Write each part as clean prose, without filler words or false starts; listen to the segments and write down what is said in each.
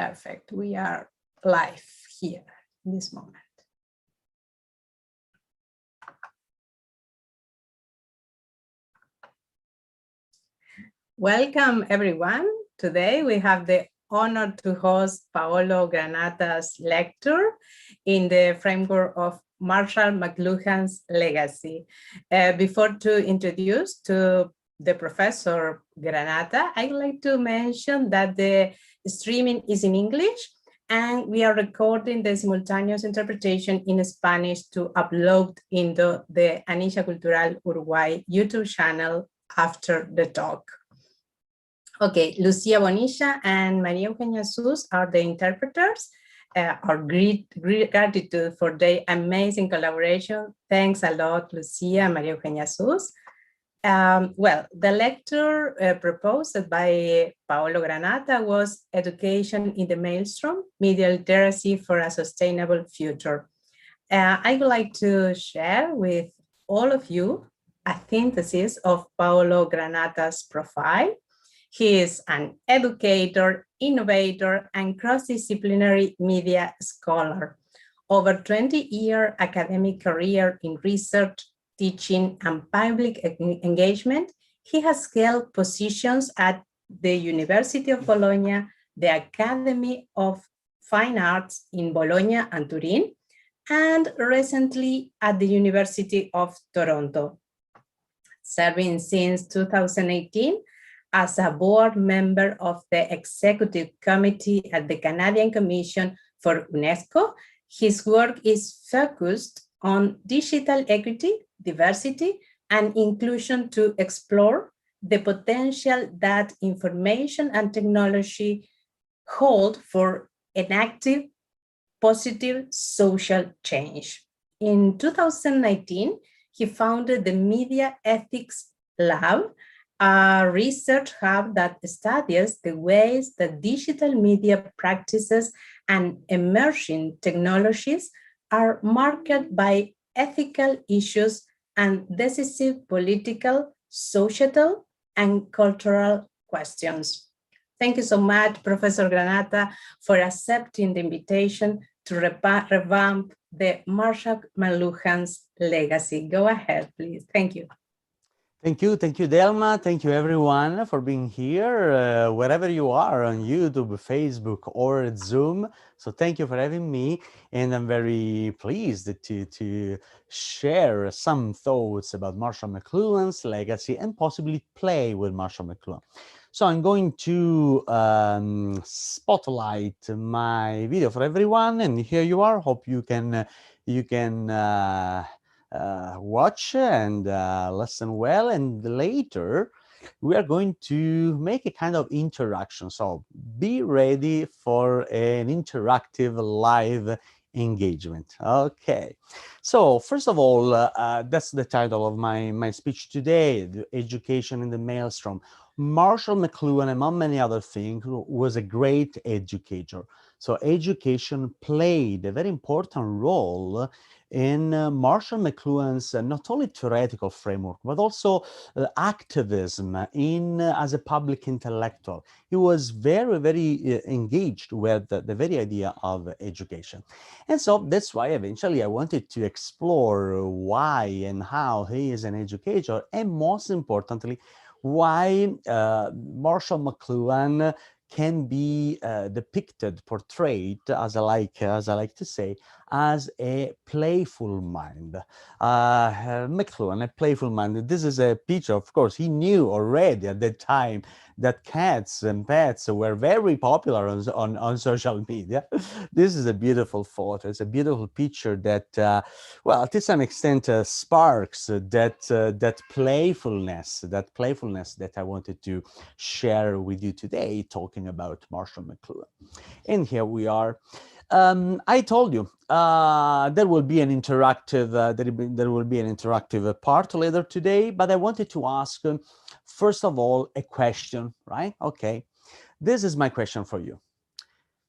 Perfect. We are live here in this moment. Welcome, everyone. Today we have the honor to host Paolo Granata's lecture in the framework of Marshall McLuhan's legacy. Before to introduce to the Professor Granata, I'd like to mention that the streaming is in English and we are recording the simultaneous interpretation in Spanish to upload into the Anisha Cultural Uruguay YouTube channel after the talk. Okay, Lucia, Bonilla, and Maria Eugenia Sus are the interpreters. Our great gratitude for their amazing collaboration. Thanks a lot, Lucia and Maria Eugenia Sus. Well, the lecture proposed by Paolo Granata was Education in the Maelstrom, Media Literacy for a Sustainable Future. I would like to share with all of you a synthesis of Paolo Granata's profile. He is an educator, innovator, and cross-disciplinary media scholar. Over 20-year academic career in research, teaching, and public engagement, he has held positions at the University of Bologna, the Academy of Fine Arts in Bologna and Turin, and recently at the University of Toronto. Serving since 2018 as a board member of the Executive Committee at the Canadian Commission for UNESCO, his work is focused on digital equity, diversity, and inclusion to explore the potential that information and technology hold for enactive, positive social change. In 2019, he founded the Media Ethics Lab, a research hub that studies the ways that digital media practices and emerging technologies are marked by ethical issues and decisive political, societal, and cultural questions. Thank you so much, Professor Granata, for accepting the invitation to revamp the Marshall McLuhan's legacy. Go ahead, please. Thank you. Thank you, Delma. Thank you, everyone, for being here, wherever you are, on YouTube, Facebook, or Zoom. So thank you for having me, and I'm very pleased to share some thoughts about Marshall McLuhan's legacy and possibly play with Marshall McLuhan. So I'm going to spotlight my video for everyone, and here you are. Hope you can watch and listen well, and later we are going to make a kind of interaction. So be ready for an interactive live engagement. Okay, so first of all, that's the title of my speech today, the Education in the Maelstrom. Marshall McLuhan, among many other things, was a great educator. So education played a very important role in Marshall McLuhan's not only theoretical framework, but also activism as a public intellectual. He was very, very engaged with the very idea of education. And so that's why eventually I wanted to explore why and how he is an educator, and most importantly, why Marshall McLuhan can be depicted, portrayed, as I like to say, as a playful mind. McLuhan, a playful mind. This is a picture, of course, he knew already at that time that cats and pets were very popular on social media. This is a beautiful photo. It's a beautiful picture that, well, to some extent sparks that playfulness that I wanted to share with you today, talking about Marshall McLuhan. And here we are. I told you there will be an interactive part later today, but I wanted to ask first of all a question, right? Okay, this is my question for you.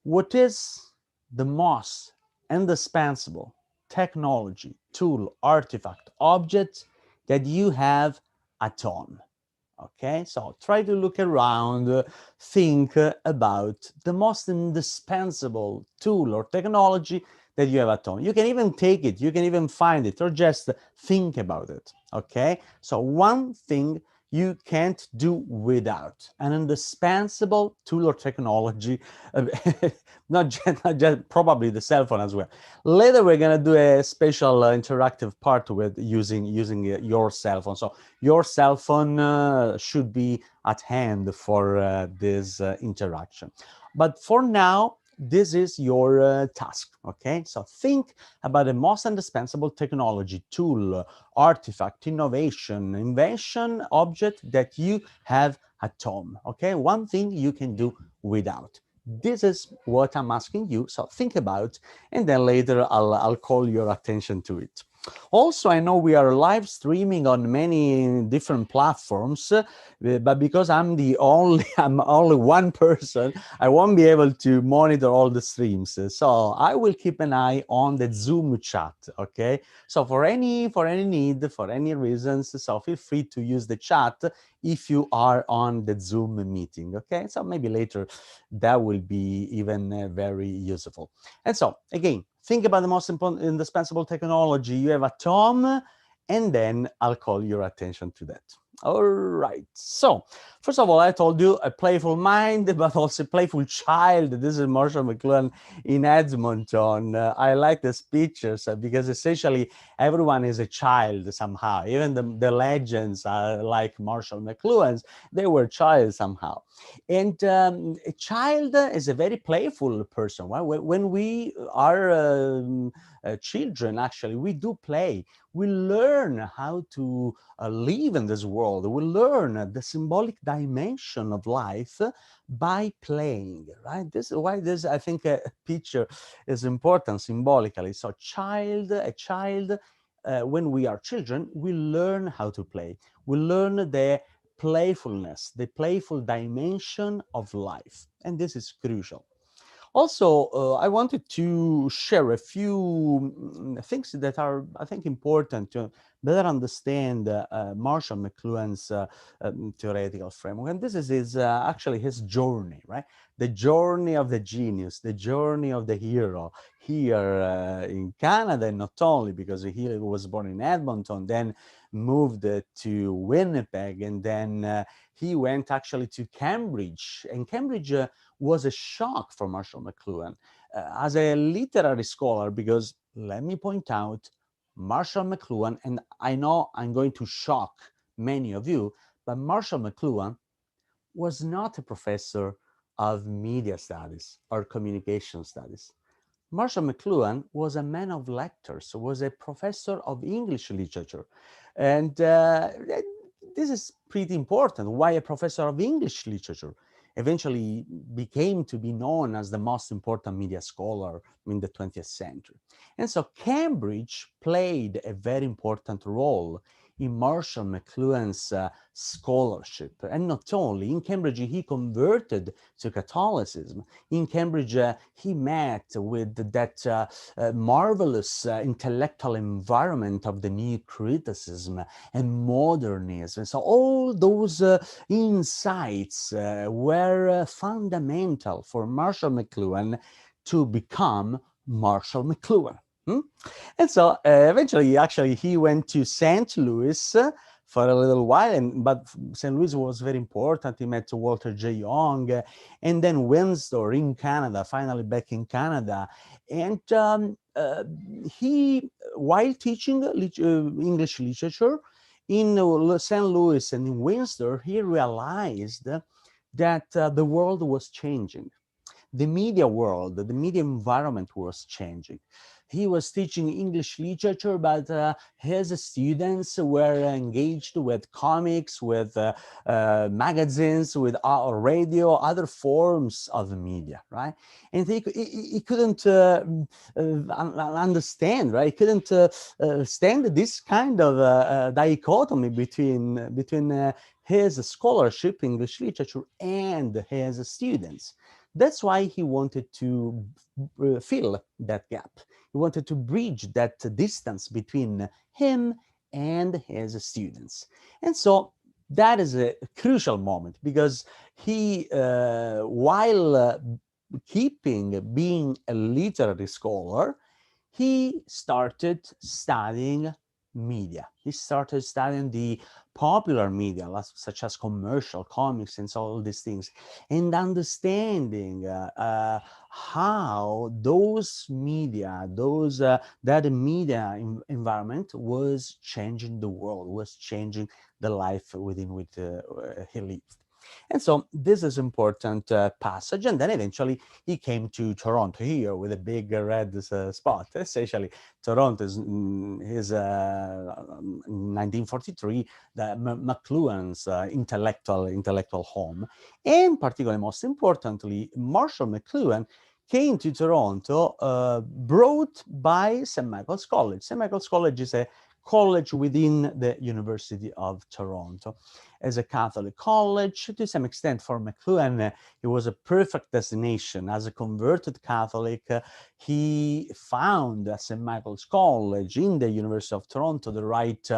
What is the most indispensable technology, tool, artifact, object that you have at home? Okay, so try to look around, think about the most indispensable tool or technology that you have at home. You can even take it, you can even find it, or just think about it. Okay, so one thing you can't do without, an indispensable tool or technology, not just probably the cell phone as well. Later we're gonna do a special interactive part with using your cell phone. So your cell phone should be at hand for this interaction. But for now, this is your task, okay? So think about the most indispensable technology, tool, artifact, innovation, invention, object that you have at home, okay? One thing you can do without. This is what I'm asking you, so think about, and then later I'll call your attention to it. Also, I know we are live streaming on many different platforms, but because I'm only one person, I won't be able to monitor all the streams. So I will keep an eye on the Zoom chat. Okay. So for any need, for any reasons, so feel free to use the chat if you are on the Zoom meeting. Okay. So maybe later that will be even very useful. And so again, think about the most important, indispensable technology you have at home, and then I'll call your attention to that. All right. So, first of all, I told you a playful mind, but also a playful child. This is Marshall Mcluhan in Edmonton. I like these pictures because essentially everyone is a child somehow. Even the legends like Marshall McLuhan's, they were child somehow. And a child is a very playful person. Right? When we are children, actually, we do play. We learn how to live in this world. We learn the symbolic dimension of life by playing, right? This is why this, I think, a picture is important symbolically. So a child, when we are children, we learn how to play. We learn the playfulness, the playful dimension of life. And this is crucial. Also, I wanted to share a few things that are, I think, important to better understand Marshall McLuhan's theoretical framework. And this is actually his journey, right? The journey of the genius, the journey of the hero here in Canada, and not only because he was born in Edmonton, then moved to Winnipeg, and then he went actually to Cambridge. And Cambridge was a shock for Marshall McLuhan as a literary scholar, because let me point out, Marshall McLuhan, and I know I'm going to shock many of you, but Marshall McLuhan was not a professor of media studies or communication studies. Marshall McLuhan was a man of letters, was a professor of English literature. And this is pretty important. Why a professor of English literature? Eventually became to be known as the most important media scholar in the 20th century. And so Cambridge played a very important role in Marshall McLuhan's scholarship. And not only, in Cambridge, he converted to Catholicism. In Cambridge, he met with that marvelous intellectual environment of the new criticism and modernism. So all those insights were fundamental for Marshall McLuhan to become Marshall McLuhan. And so eventually, actually, he went to St. Louis for a little while, but St. Louis was very important. He met Walter J. Young, and then Windsor in Canada, finally back in Canada. And he, while teaching English literature in St. Louis and in Windsor, he realized that the world was changing. The media world, the media environment was changing. He was teaching English literature, but his students were engaged with comics, with magazines, with radio, other forms of media, right? And he couldn't understand, right? He couldn't stand this kind of dichotomy between his scholarship, English literature, and his students. That's why he wanted to fill that gap. He wanted to bridge that distance between him and his students. And so that is a crucial moment because he, while keeping being a literary scholar, he started studying media. He started studying the popular media, such as commercial, comics, and so all these things, and understanding how those media, that media environment was changing the world, was changing the life within which he lived. And so this is important passage. And then eventually he came to Toronto here with a big red spot. Essentially, Toronto is, 1943, the Mcluhan's intellectual home. And particularly, most importantly, Marshall Mcluhan came to Toronto brought by St. Michael's College. St. Michael's College is a college within the University of Toronto. As a Catholic college, to some extent for Mcluhan, it was a perfect destination. As a converted Catholic, he found at St. Michael's College in the University of Toronto the right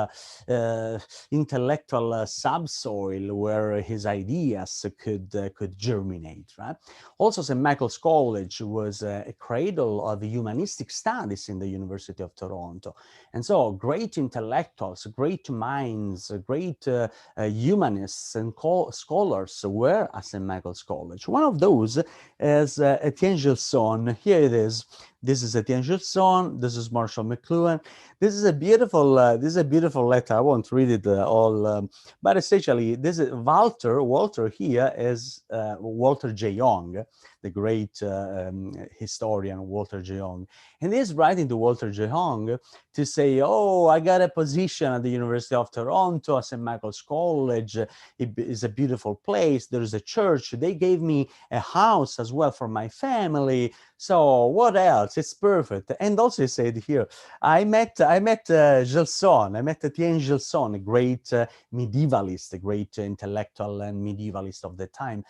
intellectual subsoil where his ideas could germinate. Right. Also, St. Michael's College was a cradle of humanistic studies in the University of Toronto, and so great intellectuals, great minds, great humanists and scholars were at St. Michael's College. One of those is Etienne Gilson. Here it is. This is Etienne Gilson. This is Marshall Mcluhan. This is a beautiful. This is a beautiful letter. I won't read it all, but essentially, this is Walter. Walter here is Walter J. Young, the great historian Walter J. Young, and he's writing to Walter J. Young to say, "Oh, I got a position at the University of Toronto, at St. Michael's College. It is a beautiful place. There is a church. They gave me a house as well for my family. So what else? It's perfect." And also he said here, I met Gilson. I met Etienne Gilson, a great medievalist, a great intellectual and medievalist of the time,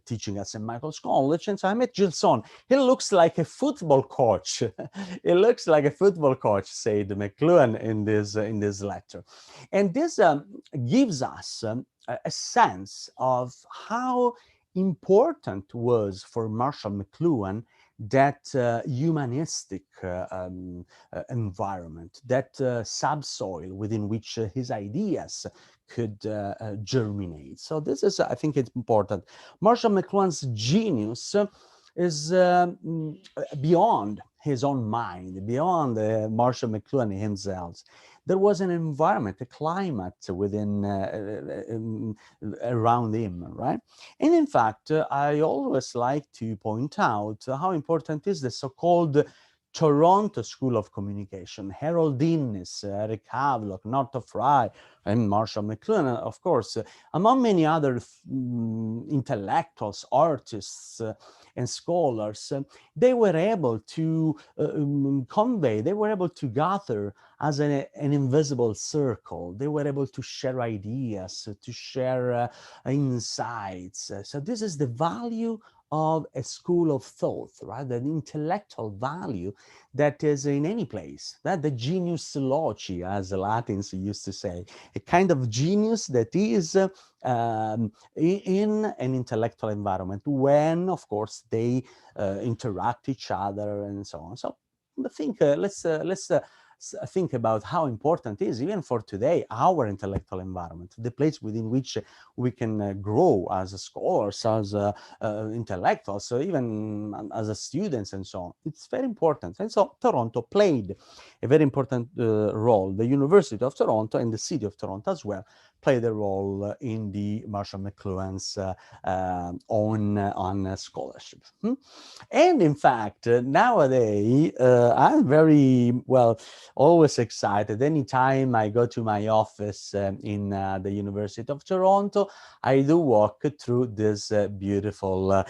teaching at St. Michael's College. And so I met Gilson. He looks like a football coach. He looks like a football coach, said Mcluhan in this letter. And this gives us a sense of how important was for Marshall Mcluhan that humanistic environment, that subsoil within which his ideas could germinate. So this is, I think it's important. Marshall McLuhan's genius is beyond his own mind, beyond Marshall McLuhan himself. There was an environment, a climate within around him, right? And in fact, I always like to point out how important is the so-called Toronto School of Communication. Harold Innis, Eric Havelock, Northrop Frye, and Marshall McLuhan, of course, among many other intellectuals, artists, and scholars, they were able to convey, they were able to gather as an invisible circle. They were able to share ideas, to share insights. So this is the value of a school of thought, right? An intellectual value that is in any place, that the genius loci, as the Latins used to say, a kind of genius that is in an intellectual environment when, of course, they interact each other and so on. So I think let's think about how important it is, even for today, our intellectual environment, the place within which we can grow as scholars, as intellectuals, so even as students and so on. It's very important. And so Toronto played a very important role. The University of Toronto and the City of Toronto as well played a role in the Marshall McLuhan's on scholarship. And in fact, nowadays, I'm very, always excited. Anytime I go to my office in the University of Toronto, I do walk through this beautiful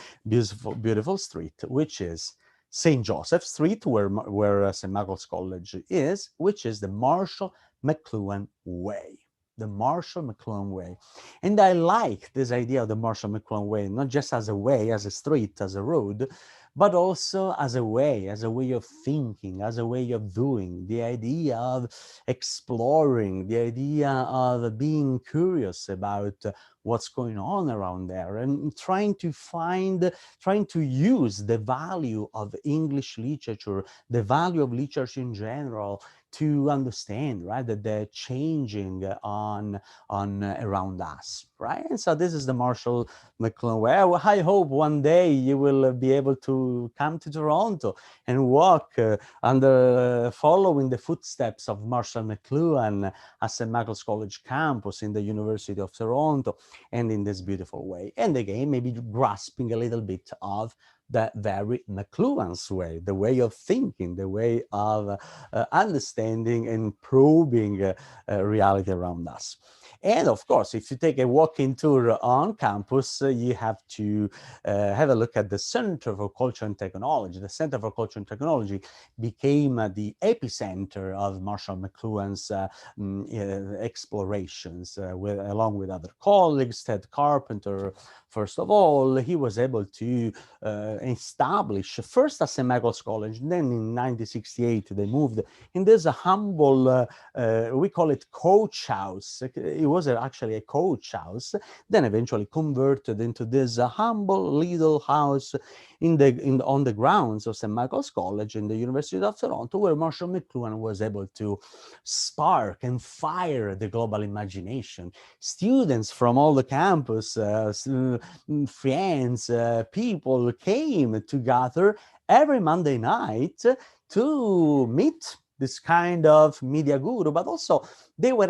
street, which is St. Joseph Street, where St. Michael's College is, which is the Marshall McLuhan Way. The Marshall McLuhan Way. And I like this idea of the Marshall McLuhan Way, not just as a way, as a street, as a road, but also as a way of thinking, as a way of doing, the idea of exploring, the idea of being curious about what's going on around there, and trying to use the value of English literature, the value of literature in general, to understand, right, that they're changing on around us, right? And so this is the Marshall McLuhan way. I hope one day you will be able to come to Toronto and walk under following the footsteps of Marshall McLuhan at St. Michael's College campus in the University of Toronto, and in this beautiful way. And again, maybe grasping a little bit of the very McLuhan's way, the way of thinking, the way of understanding and probing reality around us. And of course, if you take a walking tour on campus, you have to have a look at the Center for Culture and Technology. The Center for Culture and Technology became the epicenter of Marshall McLuhan's explorations, along with other colleagues. Ted Carpenter, first of all, he was able to establish first at St. Michael's College, then in 1968 they moved in this humble, we call it coach house. It was actually a coach house, then eventually converted into this humble little house on the grounds of St. Michael's College in the University of Toronto, where Marshall McLuhan was able to spark and fire the global imagination. Students from all the campus, friends, people came together every Monday night to meet this kind of media guru, but also they were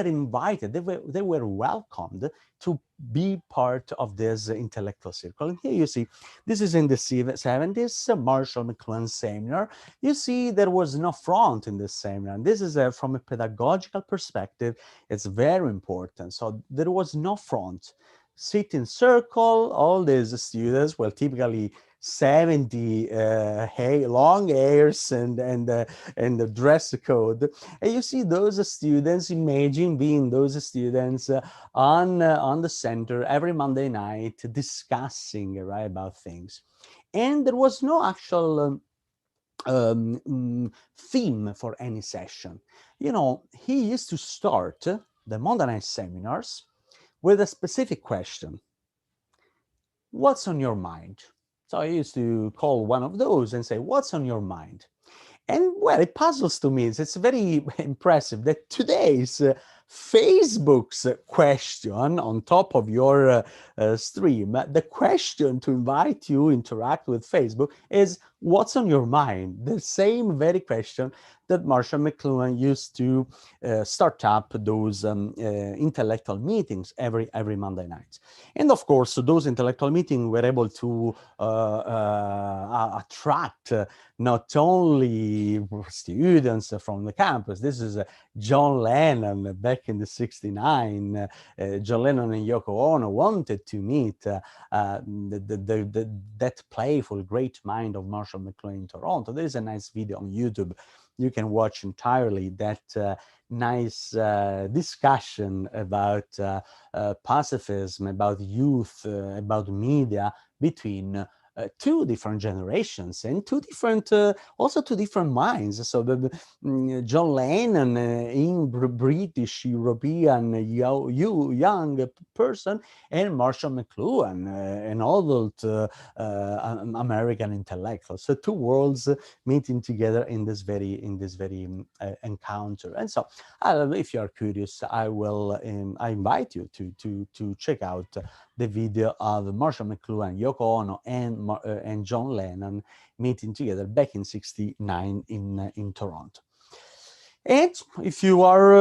invited, they were welcomed to be part of this intellectual circle. And here you see, this is in the 70s, Marshall McLuhan seminar. You see, there was no front in this seminar. And this is from a pedagogical perspective, it's very important. So there was no front. Sit in circle, all these students, well, typically 70 long hairs and the dress code, and you see those students. Imagine being those students on the center every Monday night discussing, right, about things, and there was no actual theme for any session. You know, he used to start the Monday night seminars with a specific question: what's on your mind? So I used to call one of those and say, what's on your mind? And well, it puzzles to me. It's very impressive that today's Facebook's question on top of your stream, the question to invite you interact with Facebook is, what's on your mind? The same very question that Marshall McLuhan used to start up those intellectual meetings every Monday night. And of course, those intellectual meetings were able to attract not only students from the campus. This is John Lennon back in the 69. John Lennon and Yoko Ono wanted to meet that playful, great mind of Marshall McLuhan in Toronto. There is a nice video on YouTube. You can watch entirely that nice discussion about pacifism, about youth, about media between two different generations and also two different minds. So John Lennon, in British European young person, and Marshall McLuhan, an adult American intellectual. So two worlds meeting together in this very encounter. And so, if you are curious, I invite you to check out the video of Marshall McLuhan, Yoko Ono, and John Lennon meeting together back in '69 in Toronto. And if you are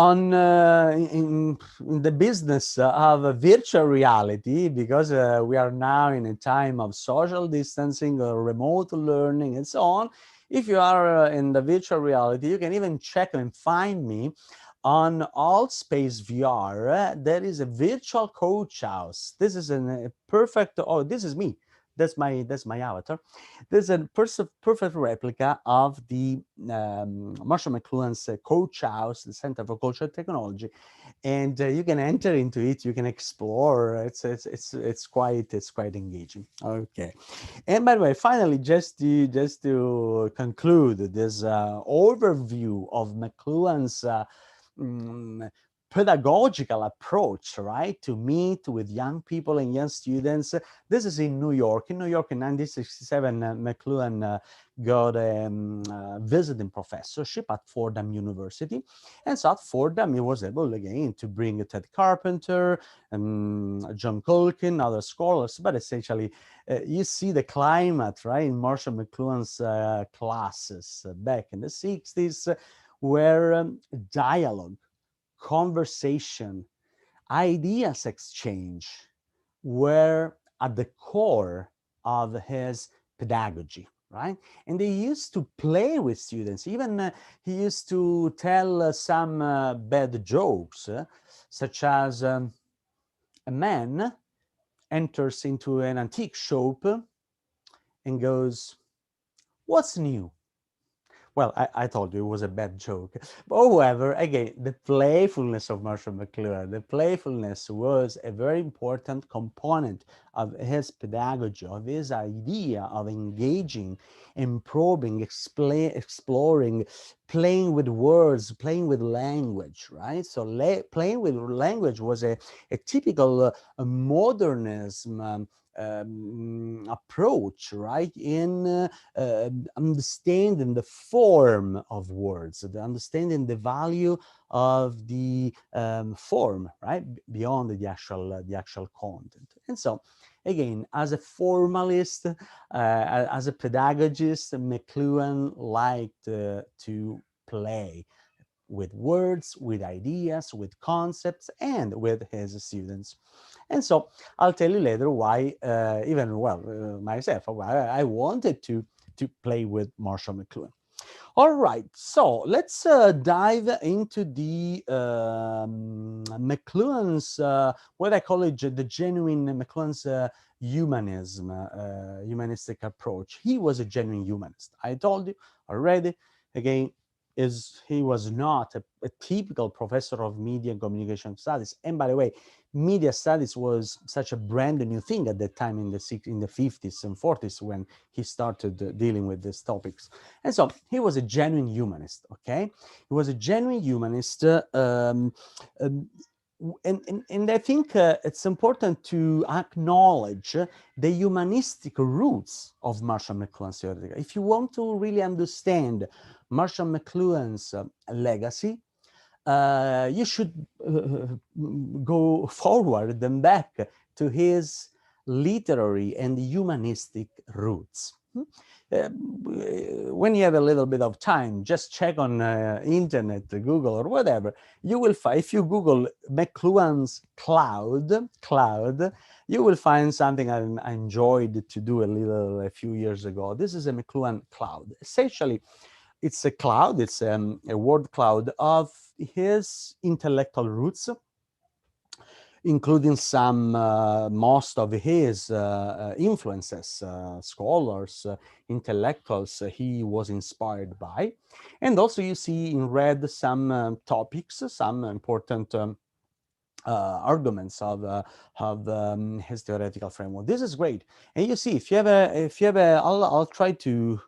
in the business of virtual reality, because we are now in a time of social distancing, remote learning, and so on, if you are in the virtual reality, you can even check and find me on All Space VR. There is a virtual coach house. This is a perfect. Oh, this is me. That's my avatar. There's a perfect replica of the Marshall McLuhan's coach house, the Center for Culture and Technology, and you can enter into it. You can explore. It's quite engaging. Okay, and by the way, finally, just to conclude this overview of Mcluhan's mm, pedagogical approach, right, to meet with young people and young students. This is in New York. In New York in 1967, Mcluhan got a visiting professorship at Fordham University. And so at Fordham, he was able again to bring Ted Carpenter, John Culkin, other scholars, but essentially you see the climate, right, in Marshall McLuhan's classes back in the 60s, where dialogue, conversation, ideas exchange were at the core of his pedagogy, right? And they used to play with students. Even he used to tell some bad jokes, such as a man enters into an antique shop and goes, "What's new?" Well, I told you it was a bad joke. But however, again, the playfulness of Marshall McLuhan, the playfulness was a very important component of his pedagogy, of his idea of engaging and probing, exploring, playing with words, playing with language, right? So playing with language was a typical modernism approach, right? In understanding the form of words, the understanding the value of the form, right, beyond the actual content. And so, again, as a formalist, as a pedagogist, Mcluhan liked to play with words, with ideas, with concepts, and with his students. And so I'll tell you later why, even well, myself, why I wanted to play with Marshall McLuhan. All right, so let's dive into the Mcluhan's, what I call it, the genuine Mcluhan's humanism, humanistic approach. He was a genuine humanist. I told you already. Again, is he was not a typical professor of media and communication studies. And by the way, media studies was such a brand new thing at that time in the 50s and 40s when he started dealing with these topics. And so he was a genuine humanist, okay? He was a genuine humanist. And I think it's important to acknowledge the humanistic roots of Marshall McLuhan's theory. If you want to really understand Marshall McLuhan's legacy, you should go forward and back to his literary and humanistic roots. When you have a little bit of time, just check on internet, Google or whatever, you will find, if you Google Mcluhan's cloud, you will find something I enjoyed to do a few years ago. This is a Mcluhan cloud. Essentially, it's a cloud, it's a word cloud of his intellectual roots, including some most of his influences, scholars, intellectuals he was inspired by. And also you see in red some topics, some important arguments of his theoretical framework. This is great. And you see, if you have a, I'll try to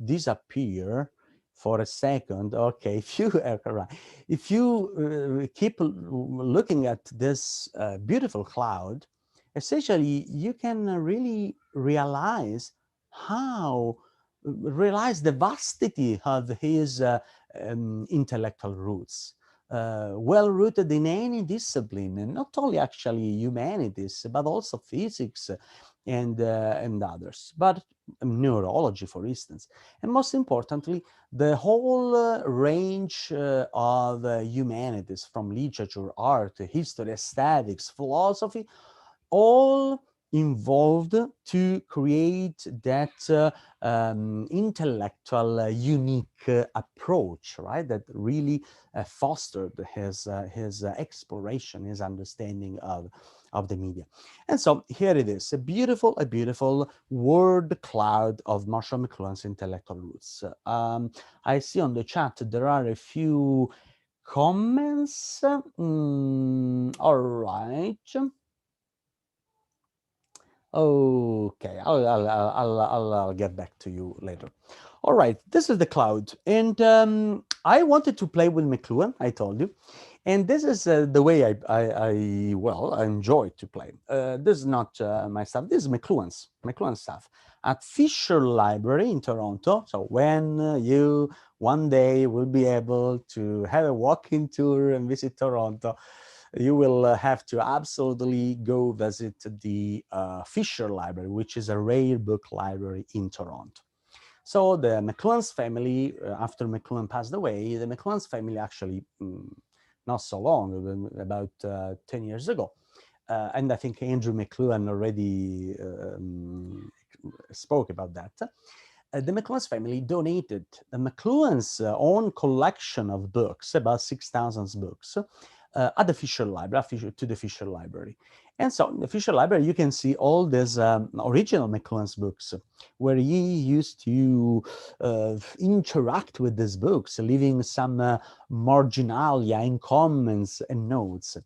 disappear for a second. Okay, if you right, if you keep looking at this beautiful cloud, essentially you can really realize the vastity of his intellectual roots. Well rooted in any discipline, and not only actually humanities, but also physics and others, but neurology, for instance. And most importantly, the whole range of humanities, from literature, art, history, aesthetics, philosophy, all involved to create that intellectual unique approach, right, that really fostered his exploration, his understanding of the media. And so here it is, a beautiful word cloud of Marshall McLuhan's intellectual roots. I see on the chat there are a few comments. All right. Okay, I'll get back to you later. All right, this is the cloud, and I wanted to play with Mcluhan. I told you, and this is the way I enjoy to play. This is not my stuff. This is Mcluhan's stuff at Fisher Library in Toronto. So when you one day will be able to have a walking tour and visit Toronto, you will have to absolutely go visit the Fisher Library, which is a rare book library in Toronto. So the Mcluhan's family, after Mcluhan passed away, the Mcluhan's family actually, not so long, about 10 years ago, and I think Andrew Mcluhan already spoke about that. The Mcluhan's family donated the Mcluhan's own collection of books, about 6,000 books, at the Fisher Library, to the Fisher Library. And so in the Fisher Library, you can see all these original Mcluhan's books, where he used to interact with these books, leaving some marginalia in comments and notes.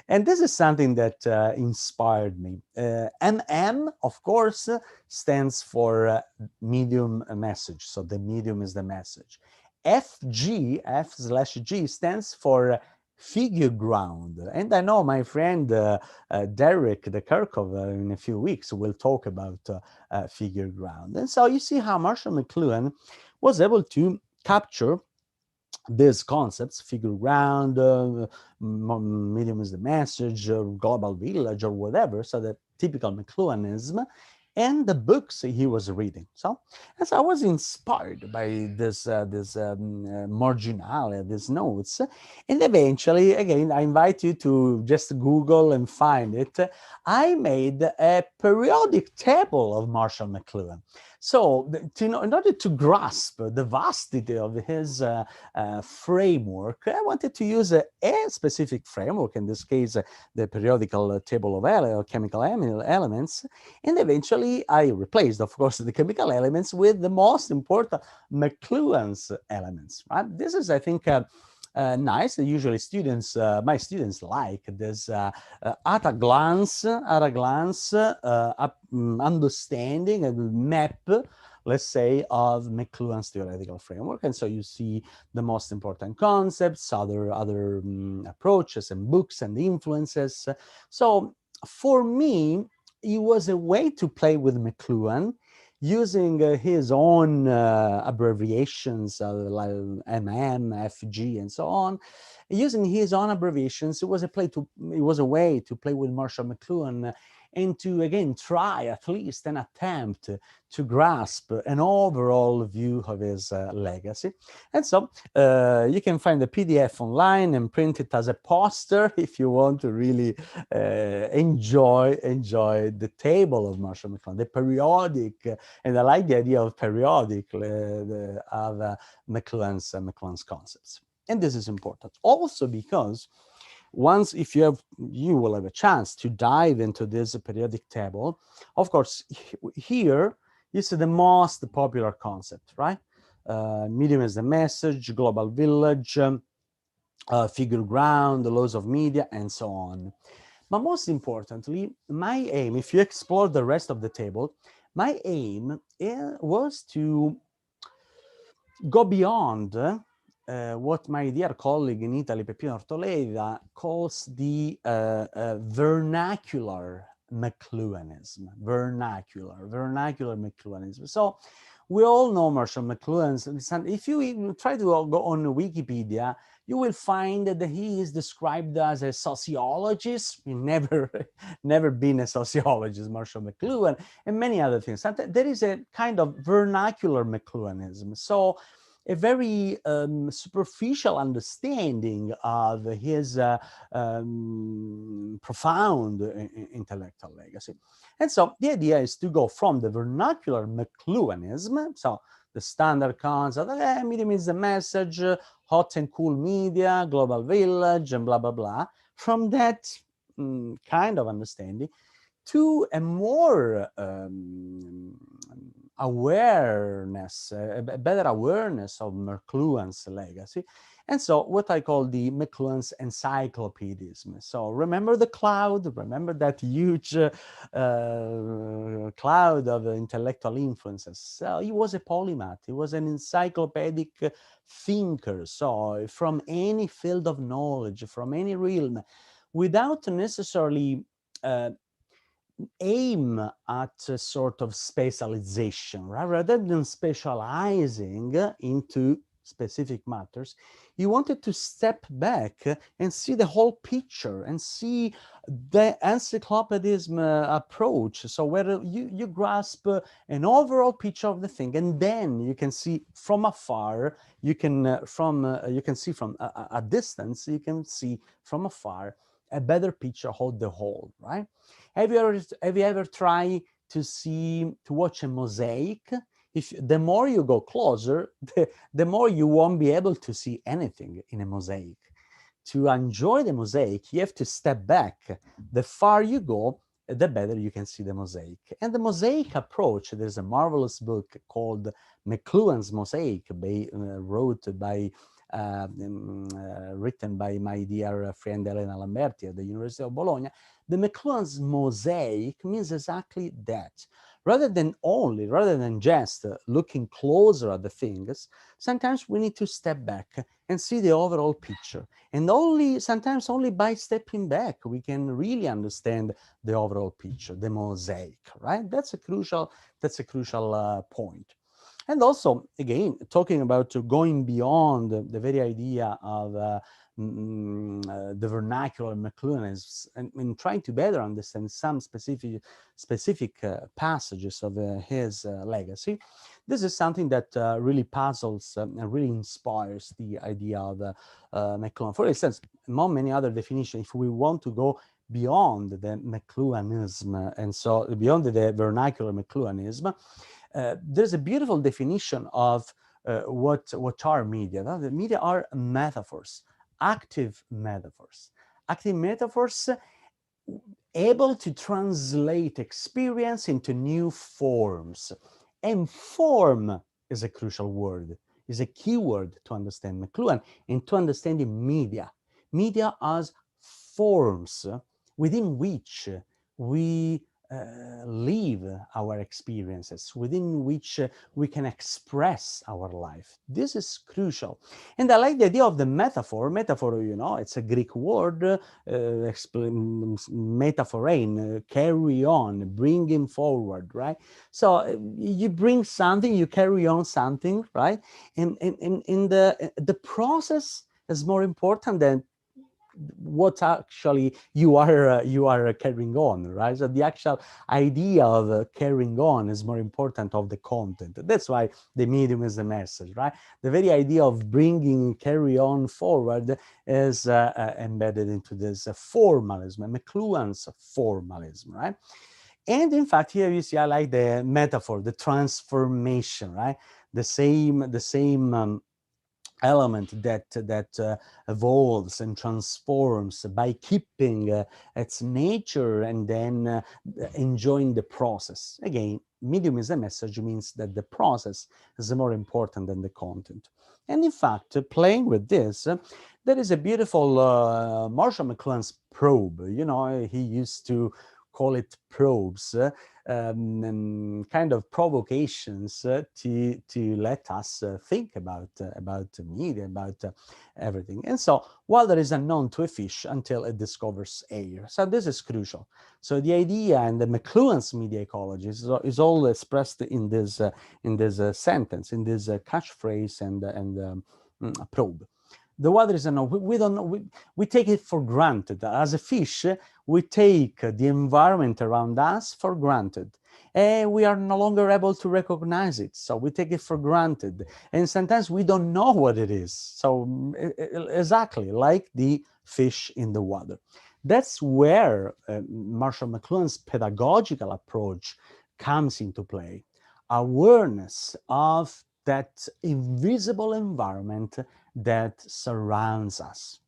And this is something that inspired me. MM, of course, stands for medium message. So the medium is the message. FG, F/G, stands for figure ground. And I know my friend Derek de Kirkov in a few weeks will talk about figure ground. And so you see how Marshall Mcluhan was able to capture these concepts, figure ground, medium is the message, global village, or whatever, so the typical Mcluhanism, and the books he was reading. So, as I was inspired by this marginalia, these notes, and eventually, again, I invite you to just Google and find it. I made a periodic table of Marshall Mcluhan. So, in order to grasp the vastity of his framework, I wanted to use a specific framework, in this case, the periodical table of chemical elements, and eventually I replaced, of course, the chemical elements with the most important Mcluhan's elements. Right? This is, I think, nice. Usually my students like this at a glance understanding and map, let's say, of Mcluhan's theoretical framework. And so you see the most important concepts, other approaches and books and influences. So for me, it was a way to play with Mcluhan using his own abbreviations like MM, FG, and so on. Using his own abbreviations, it was a way to play with Marshall Mcluhan and to, again, try at least an attempt to grasp an overall view of his legacy. And so you can find the PDF online and print it as a poster if you want to really enjoy the table of Marshall Mcluhan, the periodic, and I like the idea of periodic of Mcluhan's concepts. And this is important also because once, if you will have a chance to dive into this periodic table, of course, here you see the most popular concept, right? Medium is the message, global village, figure ground, the laws of media, and so on. But most importantly, my aim, if you explore the rest of the table, my aim was to go beyond what my dear colleague in Italy, Peppino Ortoleva, calls the vernacular Mcluhanism. Vernacular Mcluhanism. So we all know Marshall Mcluhan. If you even try to go on Wikipedia, you will find that he is described as a sociologist. He never been a sociologist, Marshall Mcluhan, and many other things. There is a kind of vernacular Mcluhanism. So a very superficial understanding of his profound intellectual legacy. And so the idea is to go from the vernacular Mcluhanism, so the standard concept, medium is the message, hot and cool media, global village, and blah, blah, blah, from that kind of understanding to a more awareness, a better awareness of Mcluhan's legacy. And so what I call the Mcluhan's encyclopedism. So remember the cloud, remember that huge cloud of intellectual influences. So he was a polymath, he was an encyclopedic thinker. So from any field of knowledge, from any realm, without necessarily aim at a sort of specialization, right? Rather than specializing into specific matters, you wanted to step back and see the whole picture and see the encyclopedism approach. So where you grasp an overall picture of the thing, and then you can see from afar, you can you can see from a distance, you can see from afar a better picture of the whole, right? Have you ever tried to watch a mosaic? If the more you go closer, the more you won't be able to see anything in a mosaic. To enjoy the mosaic, you have to step back. The far you go, the better you can see the mosaic. And the mosaic approach, there's a marvelous book called Mcluhan's Mosaic, written by my dear friend Elena Lamberti at the University of Bologna. The Mcluhan's mosaic means exactly that. Rather than just looking closer at the things, sometimes we need to step back and see the overall picture. And sometimes only by stepping back, we can really understand the overall picture, the mosaic, right? That's a crucial point. And also, again, talking about going beyond the very idea of the vernacular Mcluhan and trying to better understand some specific passages of his legacy. This is something that really puzzles and really inspires the idea of Mcluhan. For instance, among many other definitions, if we want to go beyond the Mcluhanism, and so beyond the vernacular Mcluhanism, there's a beautiful definition of what are media. The media are metaphors, active metaphors. Active metaphors able to translate experience into new forms. And form is a crucial word, is a key word to understand Mcluhan and to understanding media. Media as forms within which we live our experiences, within which we can express our life. This is crucial. And I like the idea of the metaphor. Metaphor, you know, it's a Greek word, metaphorein, carry on, bringing forward, right? So you bring something, you carry on something, right? And the process is more important than what actually you are carrying on, right? So the actual idea of carrying on is more important of the content. That's why the medium is the message, right? The very idea of bringing carry on forward is embedded into this formalism, Mcluhan's formalism, right? And in fact, here you see, I like the metaphor, the transformation, right? The same element that evolves and transforms by keeping its nature and then enjoying the process. Again, medium is a message means that the process is more important than the content. And in fact, playing with this, there is a beautiful Marshall McLuhan's probe. You know, he used to call it probes, and kind of provocations to let us think about media, about everything. And so water is unknown to a fish until it discovers air. So this is crucial. So the idea and the Mcluhan's media ecology is all expressed in this sentence, in this catchphrase and probe. The water is unknown. We don't know. We take it for granted. As a fish, we take the environment around us for granted. And we are no longer able to recognize it. So we take it for granted. And sometimes we don't know what it is. So exactly like the fish in the water. That's where Marshall McLuhan's pedagogical approach comes into play. Awareness of that invisible environment that surrounds us.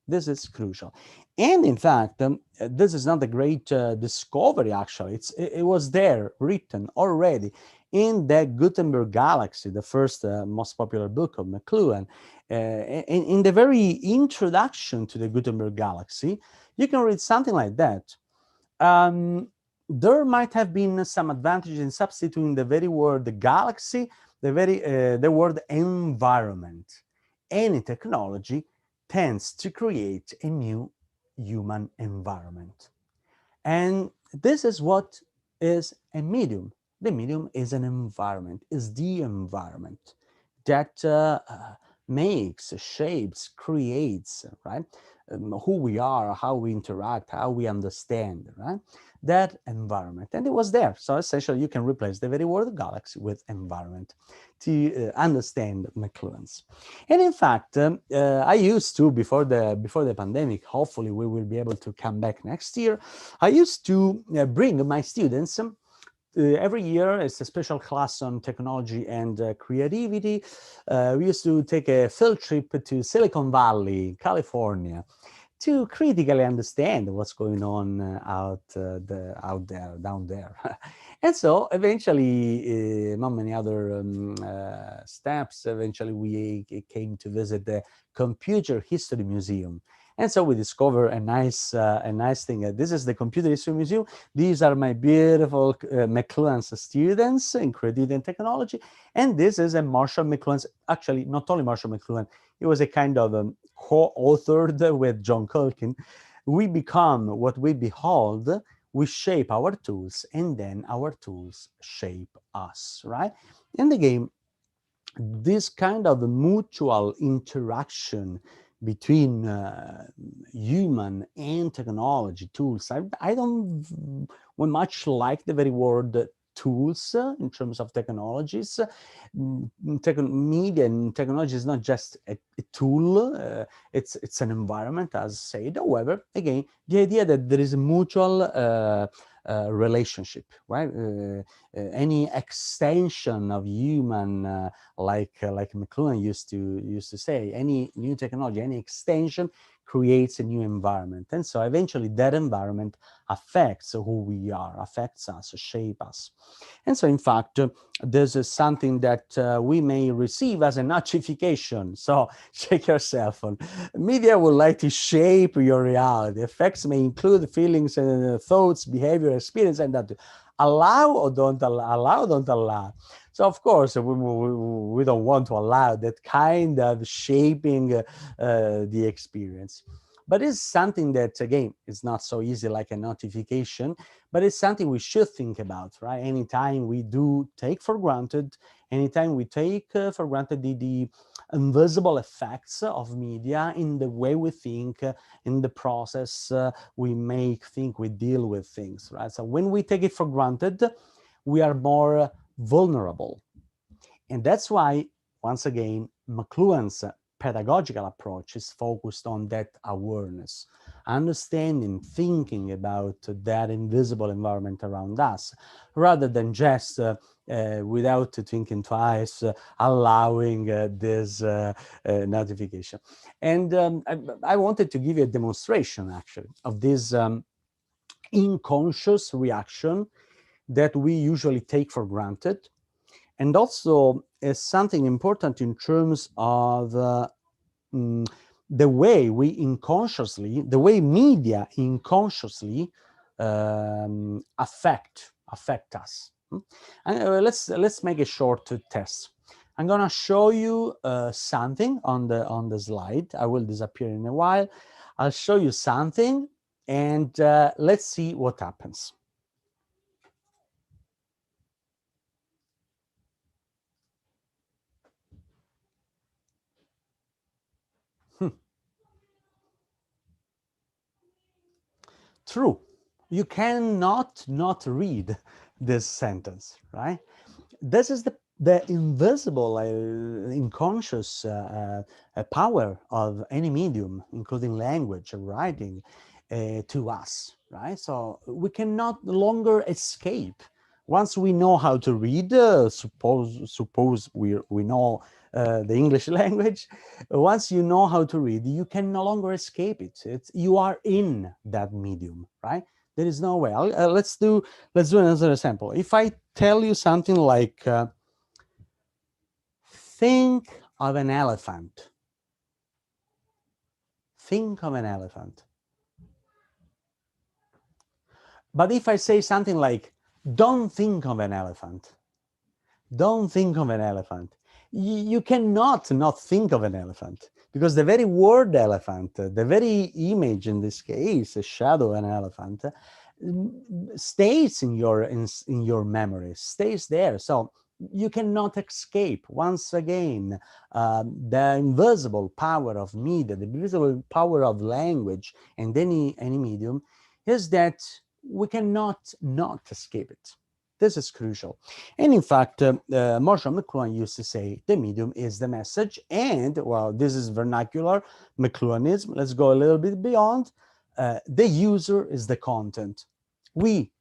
This is crucial. And in fact, this is not a great discovery, actually. It was there, written already in the Gutenberg Galaxy, the first most popular book of Mcluhan. In the very introduction to the Gutenberg Galaxy, you can read something like that. There might have been some advantage in substituting the very word galaxy, the word environment. Any technology tends to create a new human environment. And this is what is a medium. The medium is an environment, is the environment that makes, shapes, creates, right? Who we are, how we interact, how we understand, right? That environment. And it was there. So essentially, you can replace the very word galaxy with environment to understand Mcluhan's. And in fact, I used to, before the pandemic, hopefully we will be able to come back next year, I used to bring my students every year. It's a special class on technology and creativity. We used to take a field trip to Silicon Valley, California, to critically understand what's going on out there, down there. And so eventually, among many other steps, eventually we came to visit the Computer History Museum. And so we discover a nice thing. This is the Computer History Museum. These are my beautiful Mcluhan's students in creativity and technology. And this is a Marshall Mcluhan's, actually not only Marshall Mcluhan, it was a kind of co-authored with John Culkin. We become what we behold. We shape our tools, and then our tools shape us, right? In the game, this kind of mutual interaction between human and technology tools. I don't much like the very word tools in terms of technologies. Media and technology is not just a tool, it's an environment, as said. However, again, the idea that there is a mutual relationship, right? Any extension of human, like Mcluhan used to say, any new technology, any extension creates a new environment, and so eventually that environment affects who we are, affects us, shape us. And so in fact, this is something that we may receive as a notification. So check your cell phone. Media would like to shape your reality. Effects may include feelings and thoughts, behavior, experience, and that. Allow or don't allow, allow, don't allow. So of course, we don't want to allow that kind of shaping the experience. But it's something that, again, is not so easy like a notification, but it's something we should think about, right? Anytime we do take for granted, anytime we take for granted the invisible effects of media in the way we think, in the process we make, think, we deal with things, right? So when we take it for granted, we are more vulnerable. And that's why, once again, Mcluhan's pedagogical approach is focused on that awareness, understanding, thinking about that invisible environment around us, rather than just without thinking twice, allowing this notification. And I wanted to give you a demonstration, actually, of this unconscious reaction that we usually take for granted, and also is something important in terms of the way we unconsciously, the way media unconsciously affect us. And let's make a short test. I'm gonna show you something on the slide. I will disappear in a while. I'll show you something, and let's see what happens. True. You cannot not read this sentence, right? This is the invisible, unconscious power of any medium, including language or writing, to us, right? So we cannot longer escape Once we know how to read, suppose we know the English language, once you know how to read, you can no longer escape it. You are in that medium, right? There is no way. Let's do another example. If I tell you something like, think of an elephant. Think of an elephant. But if I say something like, don't think of an elephant, don't think of an elephant, you cannot not think of an elephant, because the very word elephant, the very image in this case, a shadow of an elephant, stays in your memory, stays there. So you cannot escape. Once again, the invisible power of media, the invisible power of language and any medium is that we cannot not escape it. This is crucial. And in fact, Marshall McLuhan used to say the medium is the message. And, well, this is vernacular McLuhanism. Let's go a little bit beyond. The user is the content. We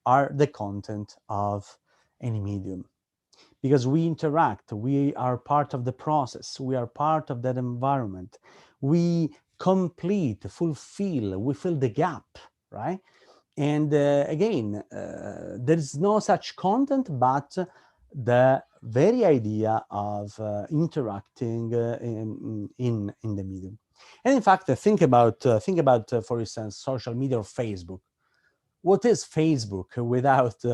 are the content of any medium, because we interact, we are part of the process, we are part of that environment. We complete, fulfill, we fill the gap, right? And again, there is no such content, but the very idea of interacting in the medium. And in fact, think about, for instance, social media or Facebook. What is Facebook without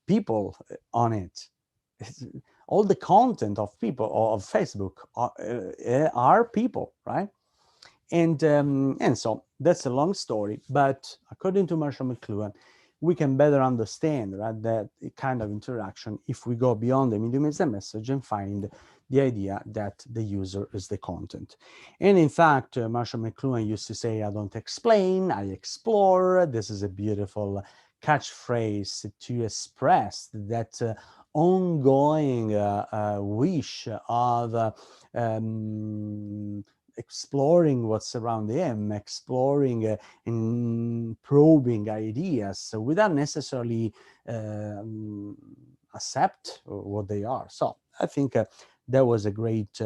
people on it? All the content of people of Facebook are people, right? And so that's a long story, but according to Marshall McLuhan, we can better understand, right, that kind of interaction if we go beyond the medium is the message and find the idea that the user is the content. And in fact, Marshall McLuhan used to say, I don't explain, I explore. This is a beautiful catchphrase to express that ongoing wish of exploring what's around him, exploring and probing ideas without necessarily accept what they are. So I think that was a great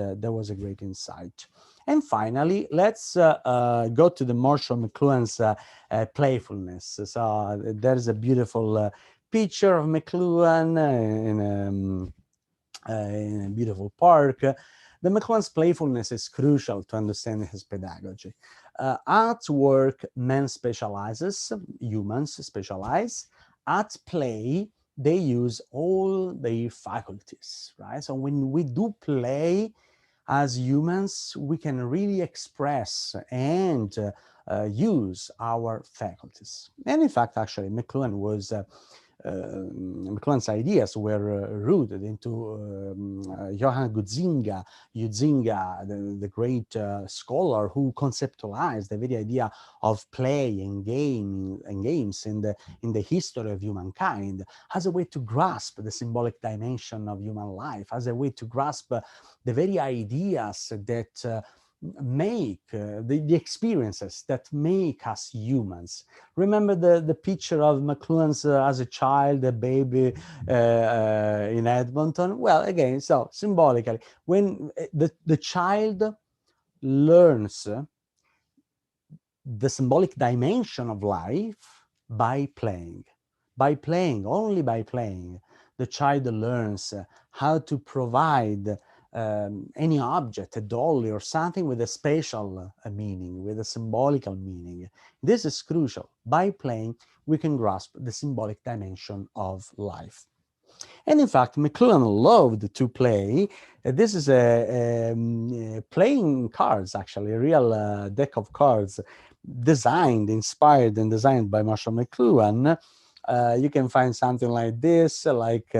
insight. And finally, let's go to the Marshall McLuhan's playfulness. So there's a beautiful picture of McLuhan in a beautiful park. The McLuhan's playfulness is crucial to understand his pedagogy. At work, men specializes, humans specialize. At play, they use all their faculties, right? So when we do play as humans, we can really express and use our faculties. And in fact, actually, McLuhan's ideas were rooted into Johann Huizinga, the great scholar who conceptualized the very idea of play and games in the history of humankind as a way to grasp the symbolic dimension of human life, as a way to grasp the very ideas that make the experiences that make us humans. Remember the picture of McLuhan's as a child, a baby in Edmonton? Well, again, so symbolically, when the child learns the symbolic dimension of life by playing, only by playing, the child learns how to provide any object, a dolly or something, with a spatial meaning, with a symbolical meaning. This is crucial. By playing, we can grasp the symbolic dimension of life. And in fact, McLuhan loved to play. This is playing cards, actually, a real deck of cards inspired and designed by Marshall McLuhan. You can find something like this, like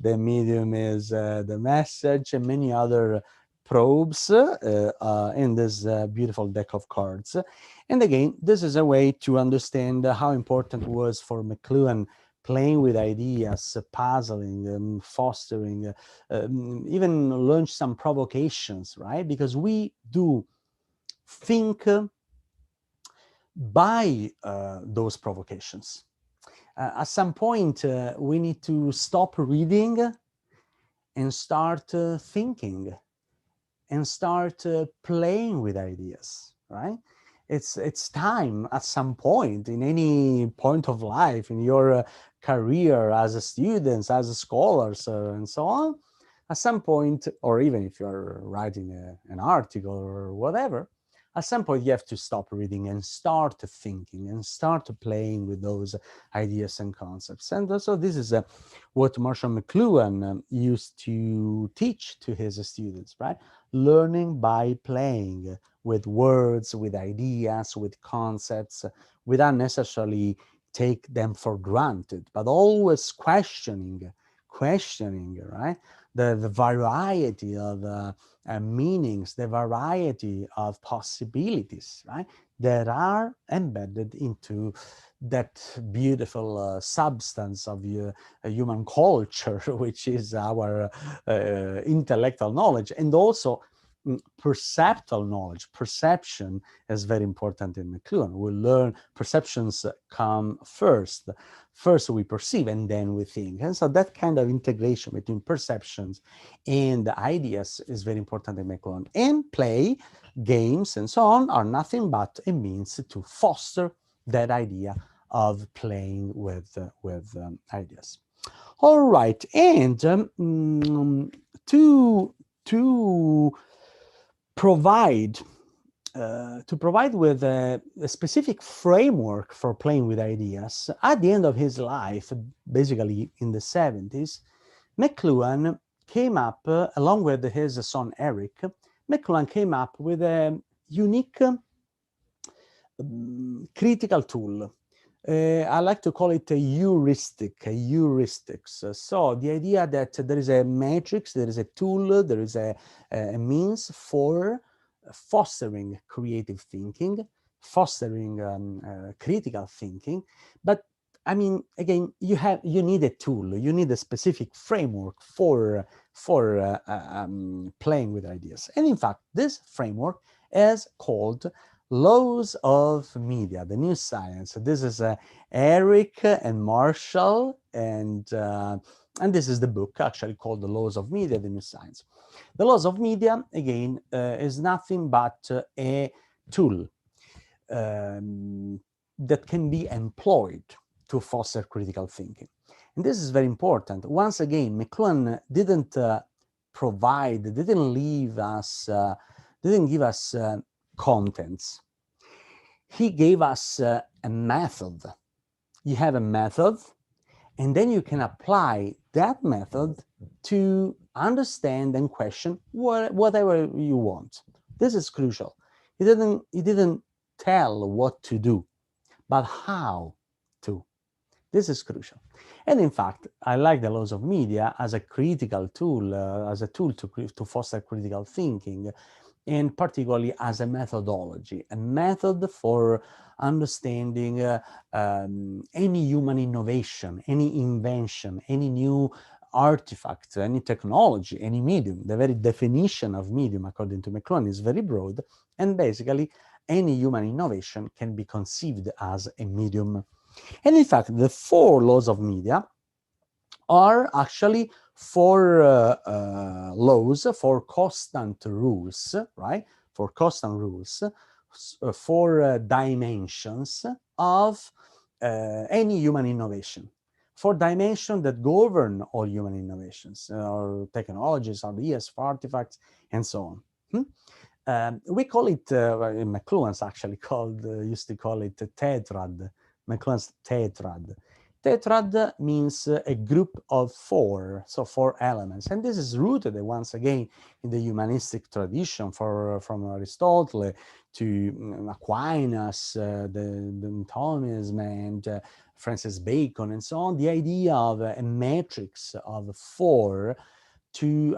the medium is the message, and many other probes in this beautiful deck of cards. And again, this is a way to understand how important it was for McLuhan playing with ideas, puzzling, fostering, even launch some provocations, right? Because we do think by those provocations. At some point, we need to stop reading and start thinking and start playing with ideas, right? It's time at some point, in any point of life, in your career as a student, as a scholars, and so on, at some point, or even if you're writing an article or whatever, at some point you have to stop reading and start thinking and start playing with those ideas and concepts. And also this is what Marshall McLuhan used to teach to his students, right? Learning by playing with words, with ideas, with concepts, without necessarily take them for granted, but always questioning, right? The variety of meanings, the variety of possibilities, right, that are embedded into that beautiful substance of human culture, which is our intellectual knowledge, and also perceptual knowledge. Perception is very important in Mcluhan. We learn perceptions come first. First we perceive and then we think. And so that kind of integration between perceptions and ideas is very important in Mcluhan. And play, games, and so on are nothing but a means to foster that idea of playing with ideas. All right, and to provide with a specific framework for playing with ideas, at the end of his life, basically in the 70s, Mcluhan came up, along with his son Eric, Mcluhan came up with a unique critical tool. I like to call it a heuristics. So the idea that there is a matrix, there is a tool, there is a means for fostering creative thinking, fostering critical thinking. But I mean, again, you need a tool, you need a specific framework for playing with ideas. And in fact, this framework is called Laws of Media, the New Science. This is Eric and Marshall, and this is the book actually called The Laws of Media, the New Science. The Laws of Media, again, is nothing but a tool that can be employed to foster critical thinking. And this is very important. Once again, Mcluhan didn't didn't give us contents. He gave us a method. You have a method, and then you can apply that method to understand and question whatever you want. This is crucial. He didn't tell what to do, but how to. This is crucial. And in fact, I like the Laws of Media as a critical tool, as a tool to foster critical thinking, and particularly as a methodology, a method for understanding any human innovation, any invention, any new artifact, any technology, any medium. The very definition of medium, according to Mcluhan, is very broad, and basically any human innovation can be conceived as a medium. And in fact, the 4 laws of media are actually 4 laws, 4 constant rules, right? 4 constant rules, 4 dimensions of any human innovation. 4 dimensions that govern all human innovations, or technologies, ideas, artifacts, and so on. We call it, Mcluhan's actually used to call it tetrad, Mcluhan's tetrad. Tetrad means a group of 4, so 4 elements. And this is rooted, once again, in the humanistic tradition from Aristotle to Aquinas, the Thomism, and Francis Bacon, and so on. The idea of a matrix of 4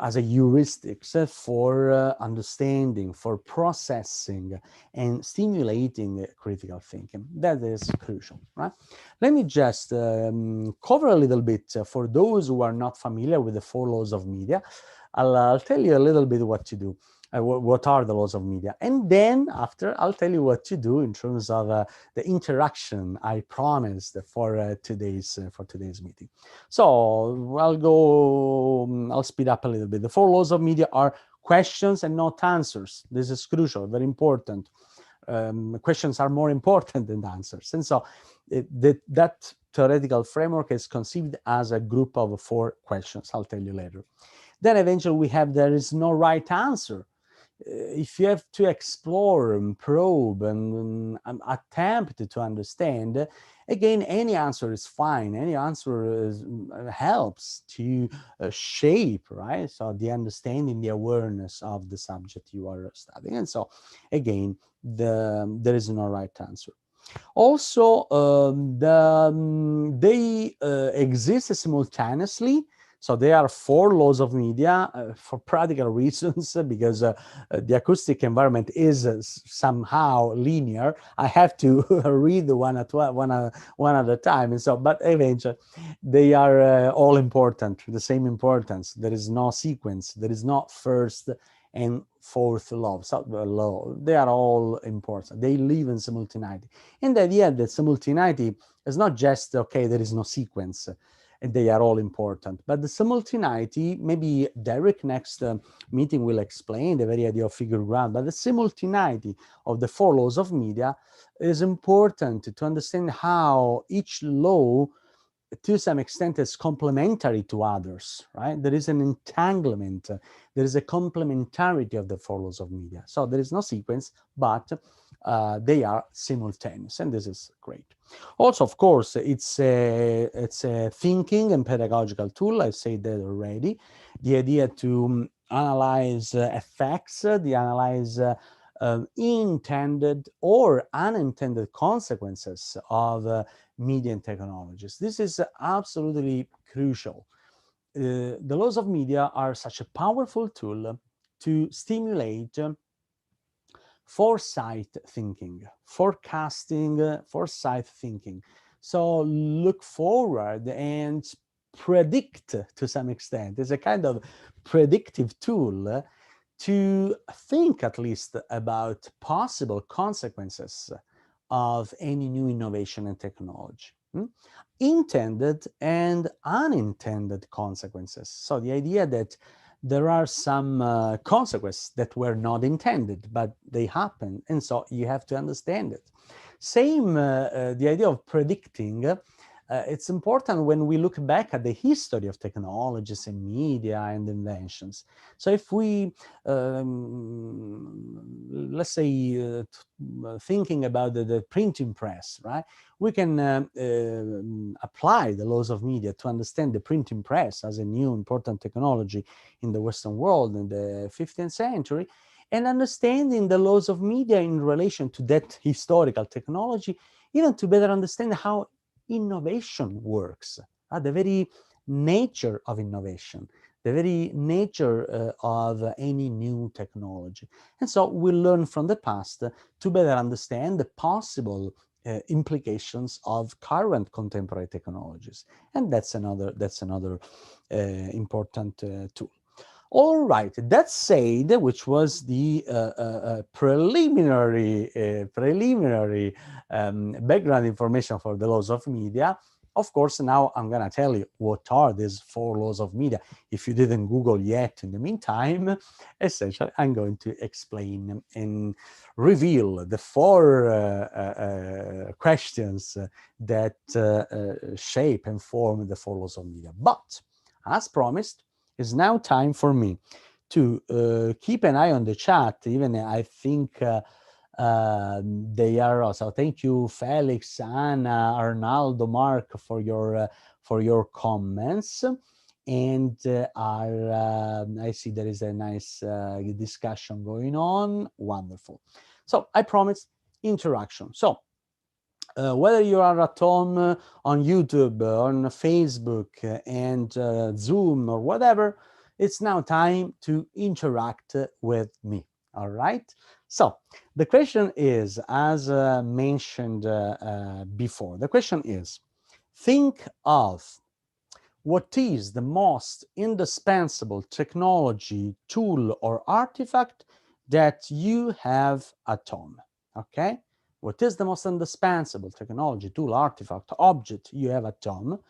as a heuristics for understanding, for processing, and stimulating critical thinking. That is crucial, right? Let me just cover a little bit for those who are not familiar with the 4 laws of media. I'll tell you a little bit what to do. what are the laws of media. And then after, I'll tell you what to do in terms of the interaction I promised for today's meeting. So I'll speed up a little bit. The 4 laws of media are questions and not answers. This is crucial, very important. Questions are more important than answers. And so that theoretical framework is conceived as a group of 4 questions. I'll tell you later. Then eventually we have there is no right answer. If you have to explore and probe and attempt to understand, again, any answer is fine. Any answer helps to shape, right? So the understanding, the awareness of the subject you are studying. And so, again, there is no right answer. Also, they exist simultaneously. So there are 4 laws of media for practical reasons, because the acoustic environment is somehow linear. I have to read one at a time, and so. But eventually, they are all important, the same importance. There is no sequence. There is no first and fourth law. So they are all important. They live in simultaneity. And the idea that simultaneity is not just, okay, there is no sequence and they are all important, but the simultaneity, maybe Derek next meeting will explain the very idea of figure ground, but the simultaneity of the 4 laws of media is important to understand how each law to some extent is complementary to others, right? There is an entanglement, there is a complementarity of the 4 laws of media. So there is no sequence, but they are simultaneous, and this is great. Also, of course, it's a thinking and pedagogical tool. I said that already. The idea to analyze effects, the analyze intended or unintended consequences of media and technologies. This is absolutely crucial. The laws of media are such a powerful tool to stimulate foresight thinking, forecasting, foresight thinking. So look forward and predict to some extent. It's a kind of predictive tool to think at least about possible consequences of any new innovation and technology. Intended and unintended consequences. So the idea that there are some consequences that were not intended, but they happen, and so you have to understand it. Same, the idea of predicting, it's important when we look back at the history of technologies and media and inventions. So if we, let's say, thinking about the printing press, right? We can apply the laws of media to understand the printing press as a new important technology in the Western world in the 15th century, and understanding the laws of media in relation to that historical technology, even to better understand how innovation works, the very nature of innovation, the very nature of any new technology. And so we learn from the past to better understand the possible implications of current contemporary technologies. And that's another important tool. All right, that said, which was the preliminary background information for the laws of media. Of course, now I'm going to tell you what are these 4 laws of media. If you didn't Google yet in the meantime, essentially, I'm going to explain and reveal the 4 questions that shape and form the 4 laws of media. But, as promised, it's now time for me to keep an eye on the chat. Even I think they are also. Thank you, Felix, Anna, Arnaldo, Mark, for your comments. And I see there is a nice discussion going on. Wonderful. So I promised interaction. So whether you are at home on YouTube, on Facebook, and Zoom or whatever, it's now time to interact with me. All right. So the question is, as mentioned before, the question is, think of what is the most indispensable technology, tool, or artifact that you have a tome, okay? What is the most indispensable technology, tool, artifact, object you have at home?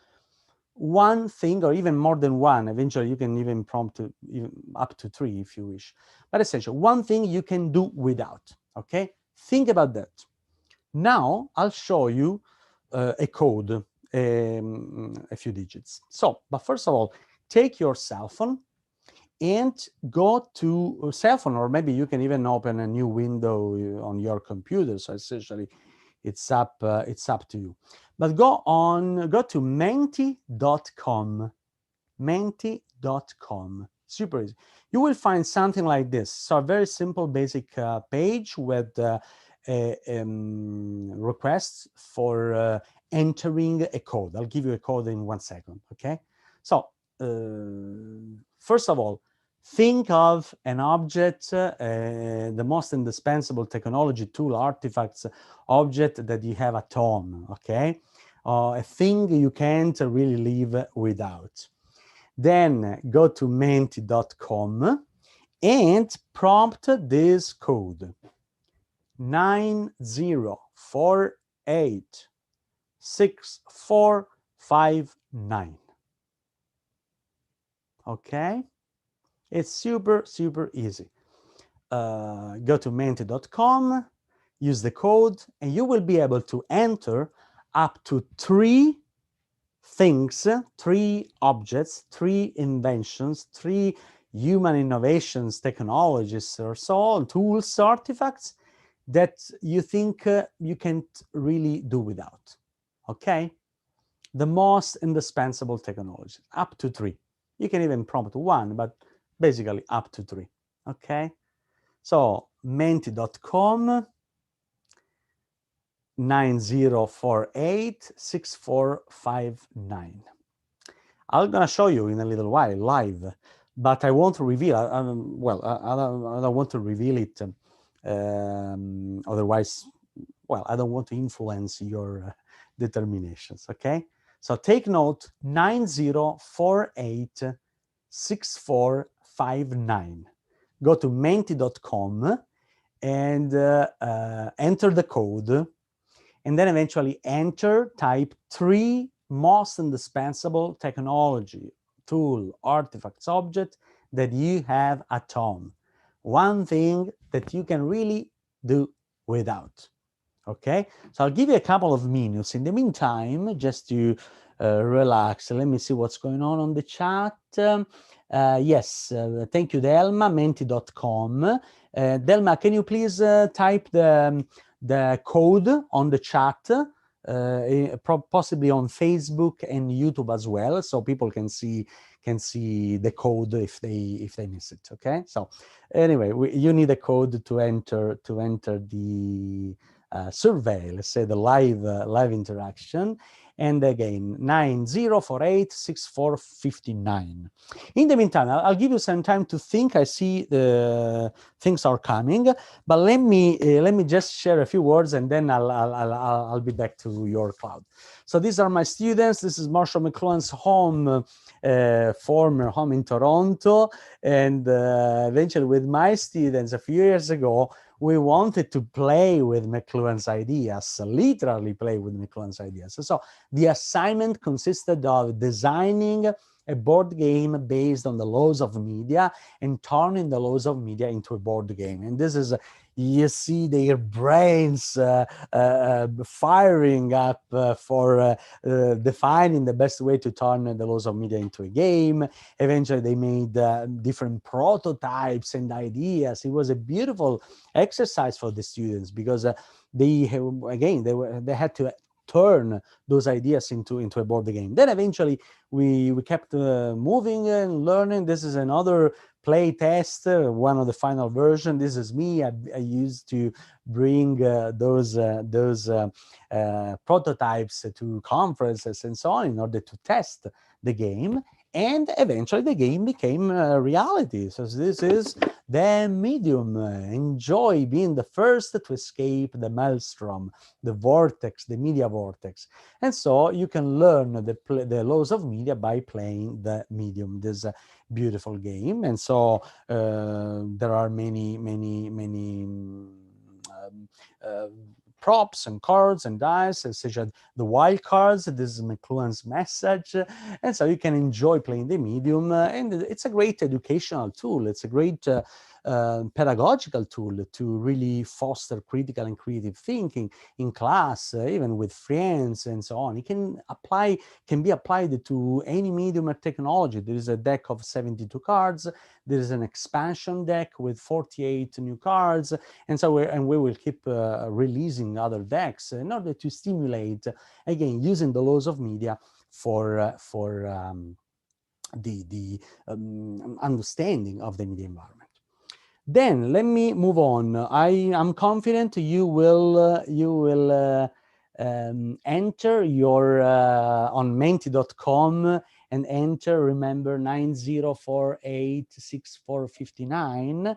One thing, or even more than one, eventually you can even prompt to even up to 3 if you wish. But essentially, one thing you can do without, okay? Think about that. Now, I'll show you a code, a few digits. So, but first of all, take your cell phone and go to a cell phone, or maybe you can even open a new window on your computer. So essentially, it's up to you. But go to menti.com, menti.com. Super easy. You will find something like this. So a very simple, basic page with requests for entering a code. I'll give you a code in 1 second. Okay. So first of all, think of an object, the most indispensable technology, tool, artifacts, object that you have at home, okay? A thing you can't really live without. Then go to menti.com and prompt this code, 90486459. Okay? It's super, super easy. Go to menti.com, use the code, and you will be able to enter up to 3 things, 3 objects, 3 inventions, 3 human innovations, technologies, or so on, tools, artifacts that you think you can't really do without. Okay? The most indispensable technologies, up to 3. You can even prompt 1, but basically up to 3. Okay? So menti.com 90486459. I'm gonna show you in a little while live, but I won't reveal. I don't want to reveal it. Otherwise, well, I don't want to influence your determinations. Okay, so take note: 90486459. Go to menti.com and enter the code, and then eventually type 3 most indispensable technology, tool, artifacts, object that you have at home. One thing that you can really do without. Okay, so I'll give you a couple of minutes. In the meantime, just to relax, let me see what's going on the chat. Yes, thank you, Delma, menti.com. Delma, can you please type the code on the chat, possibly on Facebook and YouTube as well, so people can see the code if they miss it. Okay, so anyway, you need a code to enter the survey, let's say the live interaction. And again, 90486459. In the meantime, I'll give you some time to think. I see the things are coming, but let me just share a few words, and then I'll be back to your cloud. So these are my students. This is Marshall Mcluhan's home, former home in Toronto, and eventually with my students a few years ago, we wanted to play with Mcluhan's ideas, literally play with Mcluhan's ideas. So the assignment consisted of designing a board game based on the laws of media and turning the laws of media into a board game. And this is, you see their brains firing up for defining the best way to turn the laws of media into a game. Eventually, they made different prototypes and ideas. It was a beautiful exercise for the students because they had to turn those ideas into a board game. Then eventually we kept moving and learning. This is another play test, one of the final version. This is me. I used to bring those prototypes to conferences and so on in order to test the game. And eventually the game became a reality. So this is the medium. Enjoy being the first to escape the maelstrom, the vortex, the media vortex. And so you can learn the laws of media by playing the medium, this beautiful game. And so there are many props and cards and dice, such as the wild cards. This is Mcluhan's message. And so you can enjoy playing the medium. And it's a great educational tool. It's a great pedagogical tool to really foster critical and creative thinking in class, even with friends and so on. It can be applied to any medium or technology. There is a deck of 72 cards. There is an expansion deck with 48 new cards, and so we will keep releasing other decks in order to stimulate, again, using the laws of media for the understanding of the media environment. Then let me move on. I am confident you will enter your on menti.com and enter, remember, 90486459.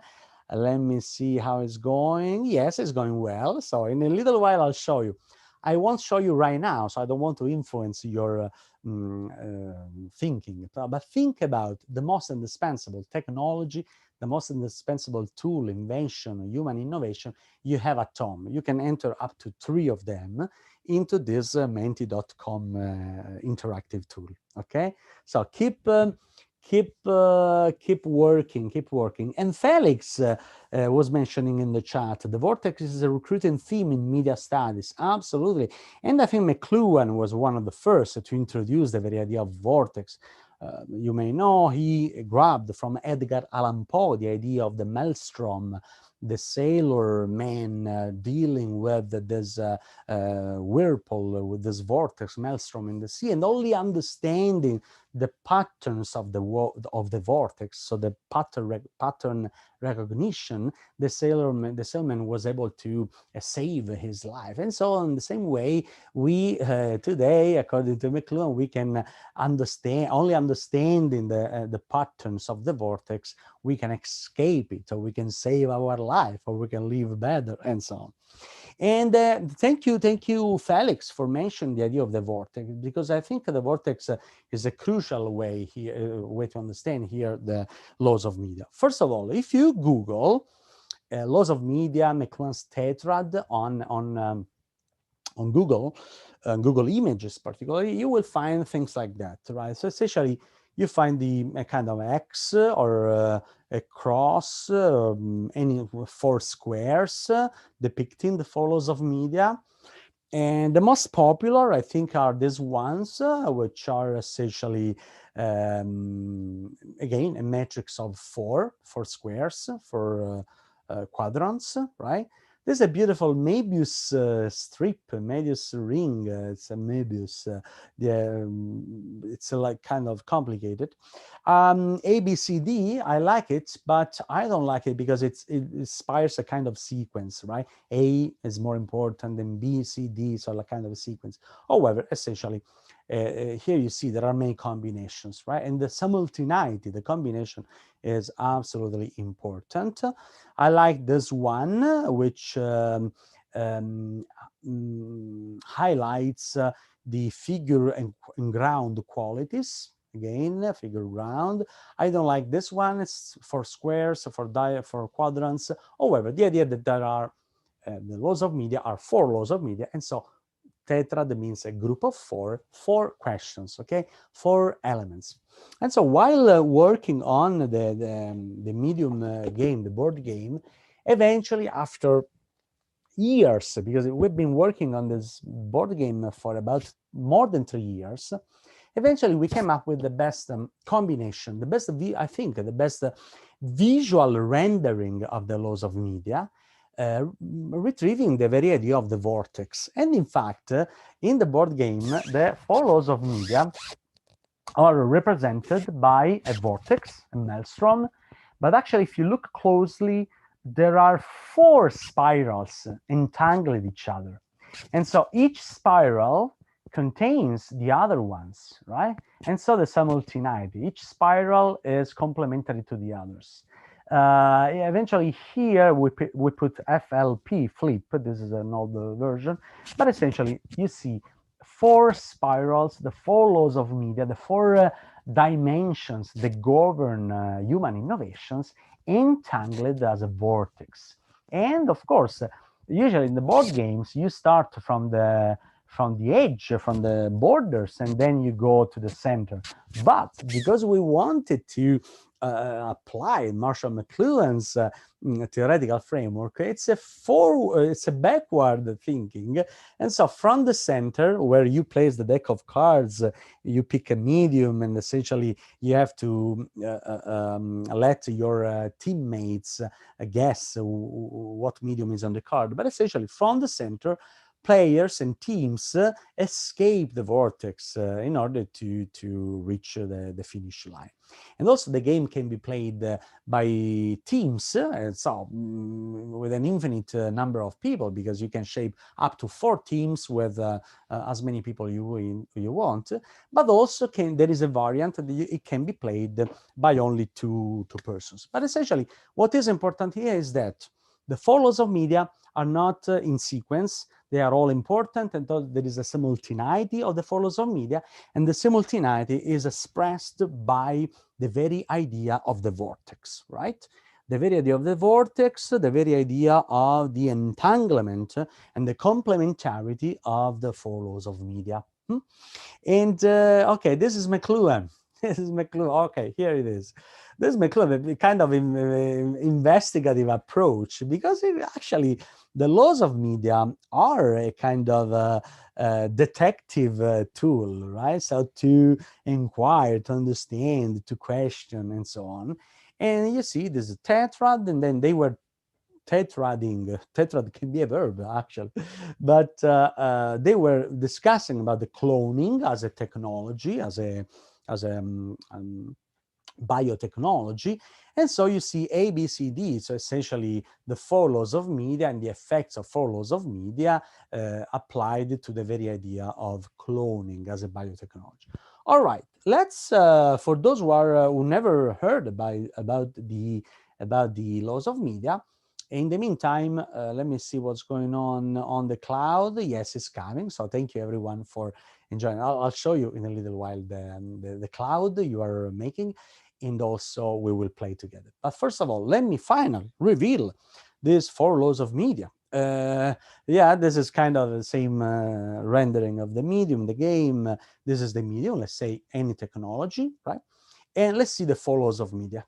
Let me see how it's going. Yes, it's going well. So in a little while, I'll show you. I won't show you right now, so I don't want to influence your thinking. But think about the most indispensable technology, the most indispensable tool, invention, human innovation you have at home. You can enter up to 3 of them into this menti.com interactive tool. Okay, so keep working. And Felix was mentioning in the chat, the vortex is a recruiting theme in media studies. Absolutely. And I think Mcluhan was one of the first to introduce the very idea of vortex. You may know he grabbed from Edgar Allan Poe the idea of the maelstrom, the sailor man dealing with this whirlpool, with this vortex, maelstrom in the sea, and only understanding the patterns of the vortex, so the pattern recognition, the sailorman was able to save his life. And so in the same way, we today, according to Mcluhan, we can understand, only understanding the patterns of the vortex, we can escape it, or we can save our life, or we can live better, and so on. And thank you, Felix, for mentioning the idea of the vortex, because I think the vortex is a crucial way to understand here the laws of media. First of all, if you Google laws of media, Mcluhan's tetrad on Google, Google Images particularly, you will find things like that, right? So essentially, you find a kind of X or a cross, any 4 squares depicting the 4 laws of media. And the most popular, I think, are these ones, which are essentially, again, a matrix of 4 squares, 4 quadrants, right? There's a beautiful Möbius strip, Möbius ring. It's a Möbius. It's like kind of complicated. ABCD, I like it, but I don't like it because it inspires a kind of sequence, right? A is more important than B, C, D, so like kind of a sequence. However, essentially, here you see there are many combinations, right? And the simultaneity, the combination, is absolutely important. I like this one, which highlights the figure and ground qualities. Again, figure ground. I don't like this one. It's for squares, for quadrants. However, the idea that there are the laws of media are 4 laws of media, and so tetrad means a group of 4 questions, okay, 4 elements. And so while working on the medium game, the board game, eventually after years, because we've been working on this board game for about more than 3 years, eventually we came up with the best combination, the best, I think, the best visual rendering of the laws of media, retrieving the very idea of the vortex. And in fact, in the board game, the 4 laws of media are represented by a vortex, a maelstrom, but actually, if you look closely, there are 4 spirals entangled each other. And so each spiral contains the other ones, right? And so the simultaneity. Each spiral is complementary to the others. Eventually here we put FLP, flip. This is an older version, but essentially you see 4 spirals, the 4 laws of media, the 4 dimensions that govern human innovations, entangled as a vortex. And of course, usually in the board games, you start from the edge, from the borders, and then you go to the center. But because we wanted to apply Marshall McLuhan's theoretical framework, it's a backward thinking. And so from the center, where you place the deck of cards, you pick a medium, and essentially you have to let your teammates guess what medium is on the card. But essentially from the center, players and teams escape the vortex in order to reach the finish line. And also the game can be played by teams, so with an infinite number of people, because you can shape up to 4 teams with as many people you want. But also there is a variant that it can be played by only two persons. But essentially, what is important here is that the 4 laws of media are not in sequence. They are all important, and there is a simultaneity of the 4 laws of media, and the simultaneity is expressed by the very idea of the vortex, right? The very idea of the vortex, the very idea of the entanglement and the complementarity of the 4 laws of media. And okay, this is Mcluhan. This is Mcluhan. Okay, here it is. This is Mcluhan, a kind of investigative approach, because actually the laws of media are a kind of detective tool, right? So to inquire, to understand, to question, and so on. And you see, this is tetrad, and then they were tetradding. Tetrad can be a verb, actually. But they were discussing about the cloning as a technology, as a biotechnology. And so you see A, B, C, D, so essentially the 4 laws of media and the effects of 4 laws of media applied to the very idea of cloning as a biotechnology. All right, let's, for those who never heard about the laws of media, in the meantime, let me see what's going on the cloud. Yes, it's coming. So thank you everyone for enjoying. I'll show you in a little while the cloud you are making, and also we will play together. But first of all, let me finally reveal these 4 laws of media. Yeah, this is kind of the same rendering of the medium, the game. This is the medium, let's say any technology, right? And let's see the 4 laws of media.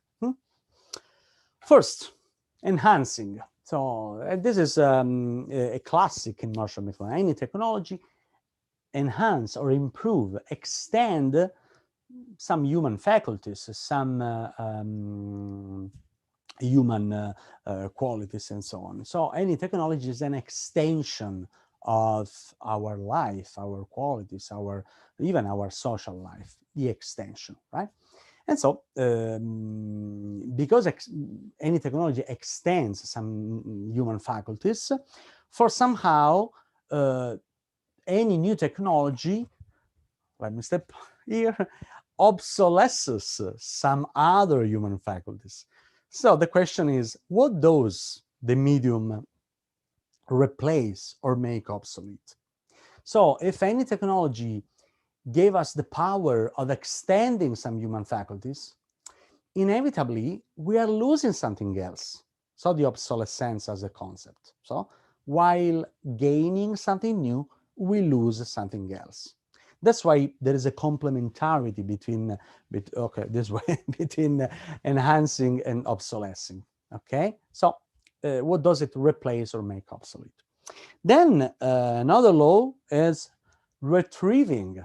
First, enhancing. So this is a classic in Marshall McLuhan. Any technology enhance or improve, extend some human faculties, some human qualities, and so on. So any technology is an extension of our life, our qualities, even our social life, the extension, right? And so, because any technology extends some human faculties, for somehow any new technology, let me step here, obsolesces some other human faculties. So the question is, what does the medium replace or make obsolete? So if any technology gave us the power of extending some human faculties, inevitably we are losing something else. So the obsolescence as a concept. So while gaining something new, we lose something else. That's why there is a complementarity between enhancing and obsolescing. Okay, so what does it replace or make obsolete? Then another law is retrieving.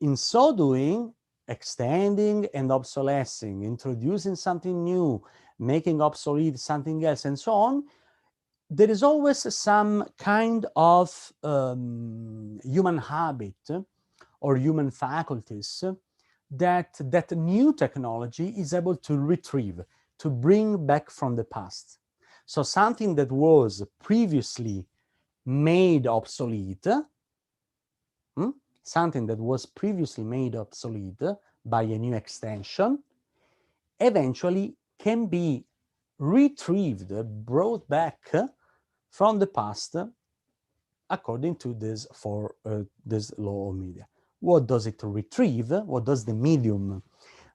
In so doing, extending and obsolescing, introducing something new, making obsolete something else, and so on, there is always some kind of human habit or human faculties that new technology is able to retrieve, to bring back from the past. So something that was previously made obsolete something that was previously made obsolete by a new extension, eventually can be retrieved, brought back from the past according to this law of media. What does it retrieve? What does the medium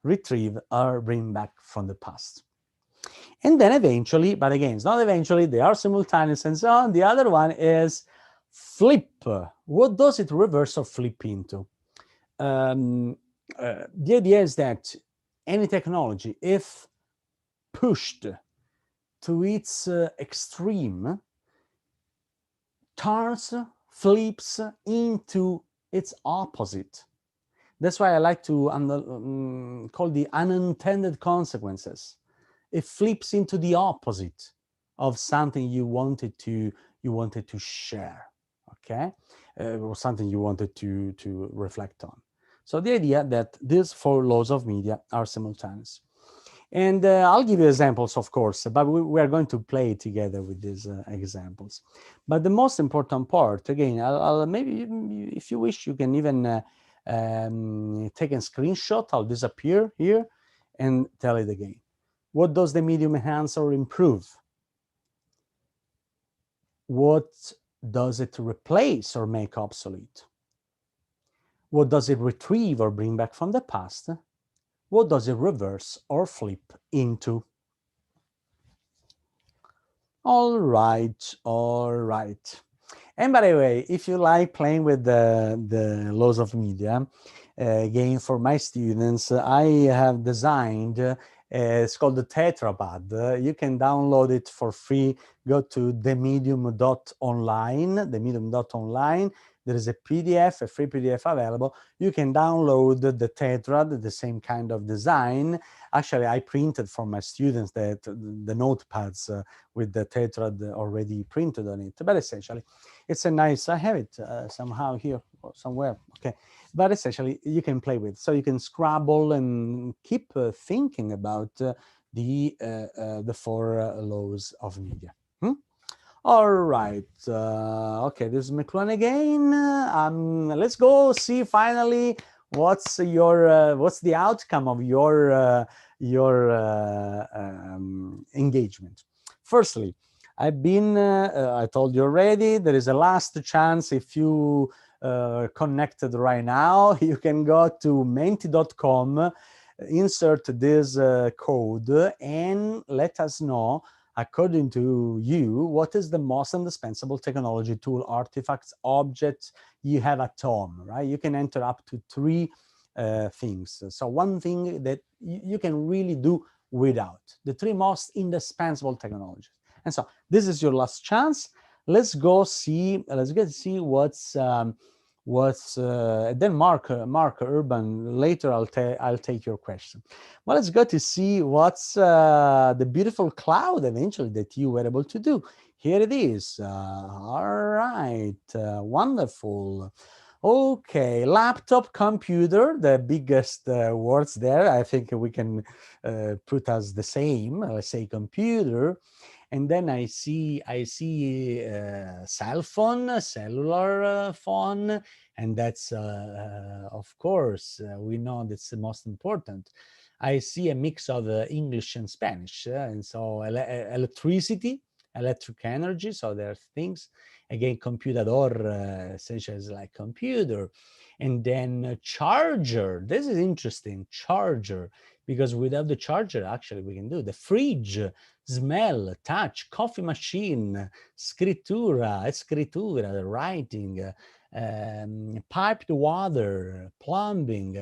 retrieve or bring back from the past? And then eventually, but again, it's not eventually, they are simultaneous and so on. The other one is flip. What does it reverse or flip into? The idea is that any technology, if pushed to its extreme, turns, flips into its opposite. That's why I like to call the unintended consequences. It flips into the opposite of something you wanted to share, okay, or something you wanted to reflect on. So the idea that these four laws of media are simultaneous. And I'll give you examples, of course, but we are going to play together with these examples. But the most important part, again, I'll maybe, if you wish, you can even take a screenshot. I'll disappear here and tell it again. What does the medium enhance or improve? What does it replace or make obsolete? What does it retrieve or bring back from the past? What does it reverse or flip into? All right. And by the way, if you like playing with the laws of media, again, for my students, I have designed, it's called the Tetrapod. You can download it for free. Go to themedium.online. There is a PDF, a free PDF available. You can download the tetrad, the same kind of design. Actually, I printed for my students the notepads with the tetrad already printed on it. But essentially, it's a nice, I have it somehow here or somewhere, okay. But essentially, you can play with. So you can scrabble and keep thinking about the four laws of media. All right. Okay, this is Mcluhan again. Let's go see finally what's the outcome of your engagement. Firstly, I told you already, there is a last chance. If you connected right now, you can go to menti.com, insert this code, and let us know, according to you, what is the most indispensable technology, tool, artifacts, objects you have at home, right? You can enter up to 3 things. So one thing that you can really do without, the 3 most indispensable technologies. And so this is your last chance. Let's go see what's then Mark Urban, later I'll take your question. Well, let's go to see what's the beautiful cloud eventually that you were able to do. Here it is. All right, wonderful. Okay, laptop, computer, the biggest words there. I think we can put as the same. Let's say computer. And then I see cell phone, cellular phone, and that's of course we know that's the most important. I see a mix of English and Spanish, and so electricity, electric energy. So there are things again. Computador essentially is like computer, and then charger. This is interesting, charger, because without the charger, actually, we can do the fridge. Smell, touch, coffee machine, escritura, writing, piped water, plumbing,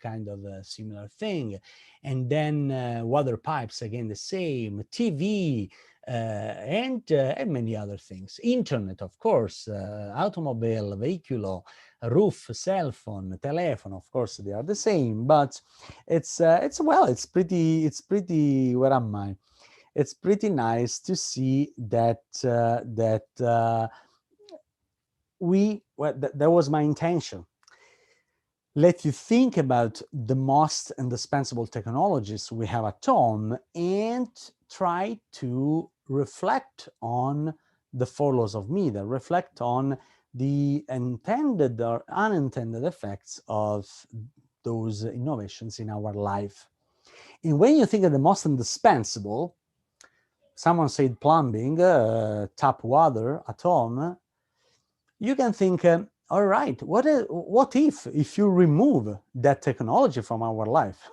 kind of a similar thing. And then water pipes, again, the same, TV, and many other things. Internet, of course, automobile, vehiculo, roof, cell phone, telephone, of course, they are the same, but it's pretty, where am I? It's pretty nice to see that that was my intention. Let you think about the most indispensable technologies we have at home and try to reflect on the 4 laws of media, reflect on the intended or unintended effects of those innovations in our life. And when you think of the most indispensable, someone said plumbing, tap water at home, you can think, all right, what if you remove that technology from our life?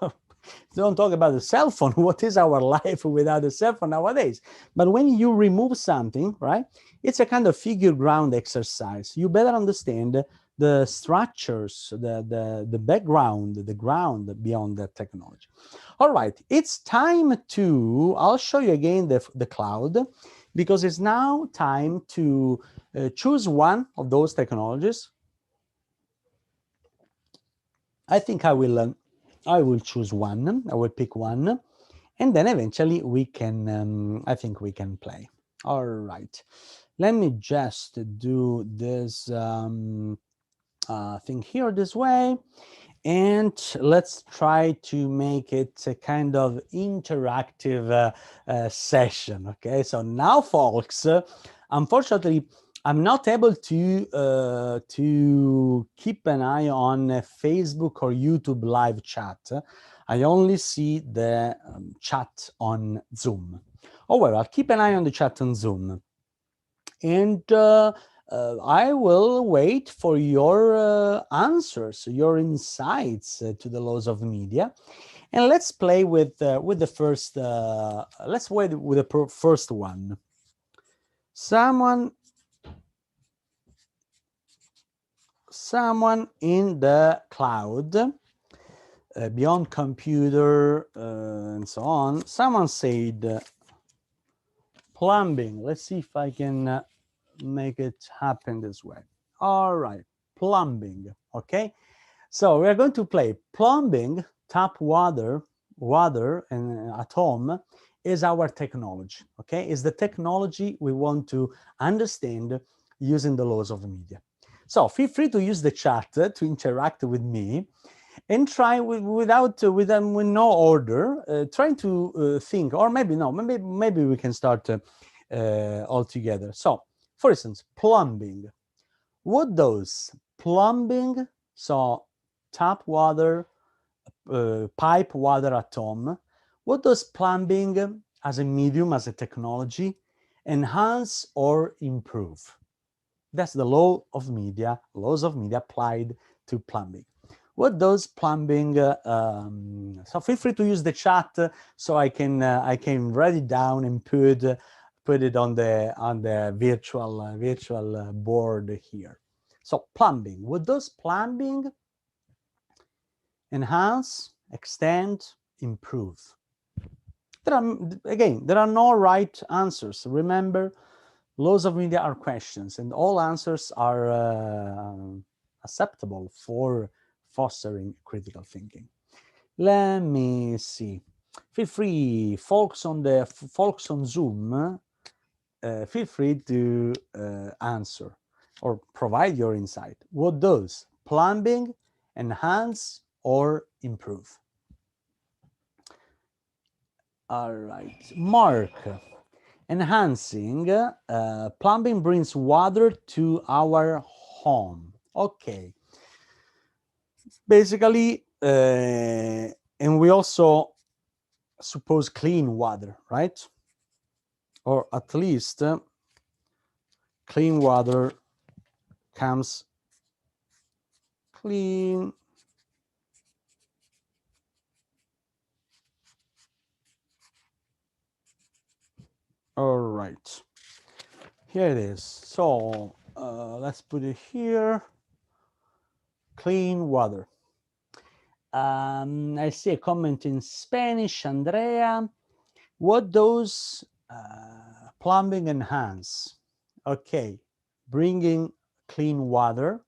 Don't talk about the cell phone. What is our life without a cell phone nowadays? But when you remove something, right, it's a kind of figure ground exercise. You better understand the structures, the background, the ground beyond that technology. All right, it's time to, I'll show you again the cloud, because it's now time to choose one of those technologies. I think I will choose one. I will pick one, and then eventually we can, I think we can play. All right, let me just do this thing here this way, and let's try to make it a kind of interactive session. Okay, so now, folks, unfortunately, I'm not able to keep an eye on Facebook or YouTube live chat. I only see the chat on Zoom. Oh well, I'll keep an eye on the chat on Zoom, and I will wait for your answers, your insights to the laws of media. And let's play with the first. Let's wait with the first one. Someone in the cloud, beyond computer and so on. Someone said plumbing. Let's see if I can make it happen this way. All right, plumbing. Okay, so we're going to play plumbing. Tap water and at home is our technology. Okay, is the technology we want to understand using the laws of media. So feel free to use the chat to interact with me, and try with no order, trying to think, or maybe no, maybe we can start all together. So, for instance, plumbing. What does plumbing, so tap water, pipe water at home, what does plumbing as a medium, as a technology, enhance or improve? That's the laws of media applied to plumbing. What does plumbing? So feel free to use the chat so I can write it down and put it on the virtual board here. So plumbing. What does plumbing enhance, extend, improve? There are no right answers. Remember, laws of media are questions, and all answers are acceptable for fostering critical thinking. Let me see. Feel free, folks on Zoom, feel free to answer or provide your insight. What does plumbing enhance or improve? All right, Mark. Enhancing, plumbing brings water to our home. Okay. Basically, and we also suppose clean water, right? Or at least clean water comes clean. All right. Here it is. So let's put it here. Clean water. I see a comment in Spanish, Andrea. What does plumbing enhance? Okay, bringing clean water.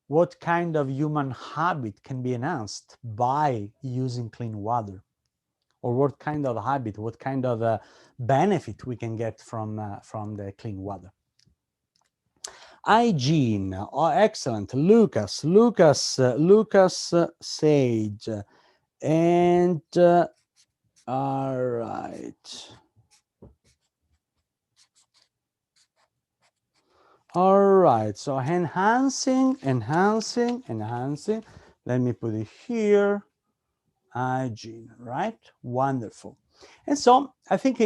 What kind of human habit can be enhanced by using clean water? Or what kind of habit, what kind of benefit we can get from the clean water? Hygiene. Oh, excellent. Lucas Sage. And all right. All right, so enhancing. Let me put it here. Hygiene, right? Wonderful. And so I think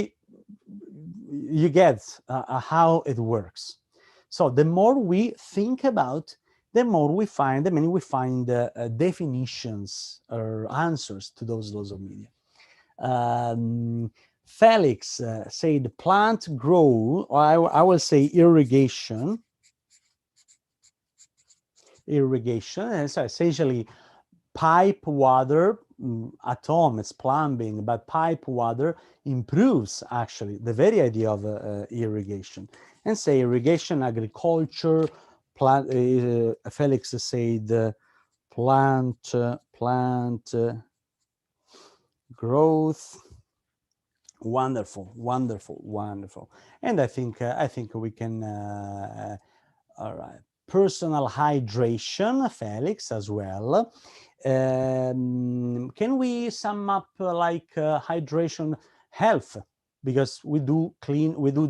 you get how it works. So the more we think about, the more we find, definitions or answers to those laws of media. Felix said plant grow, or I will say irrigation. And so essentially pipe water, at home it's plumbing, but pipe water improves actually the very idea of irrigation. And say irrigation, agriculture, plant, Felix said plant growth. Wonderful. And I think we can all right, personal hydration, Felix, as well. Can we sum up like hydration, health? Because we do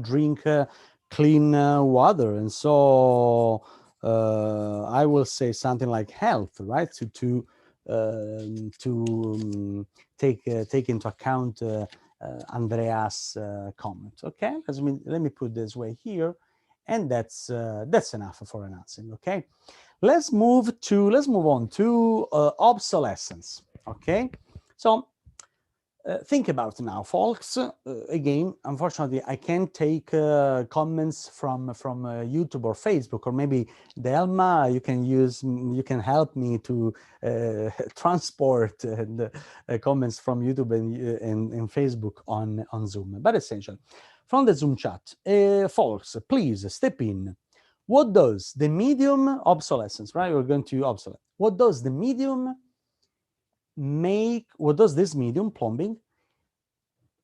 drink clean water, and so I will say something like health, right? To take into account Andrea's comment. Okay, let me put this way here, and that's enough for an answer. Okay, let's move on to obsolescence. Okay, so think about it now, folks. Again, unfortunately, I can't take comments from YouTube or Facebook, or maybe Delma, you can help me to transport the comments from YouTube and Facebook on Zoom. But essentially, from the Zoom chat, folks, please step in. What does the medium obsolescence, right? We're going to obsolete. What does the medium make? What does this medium plumbing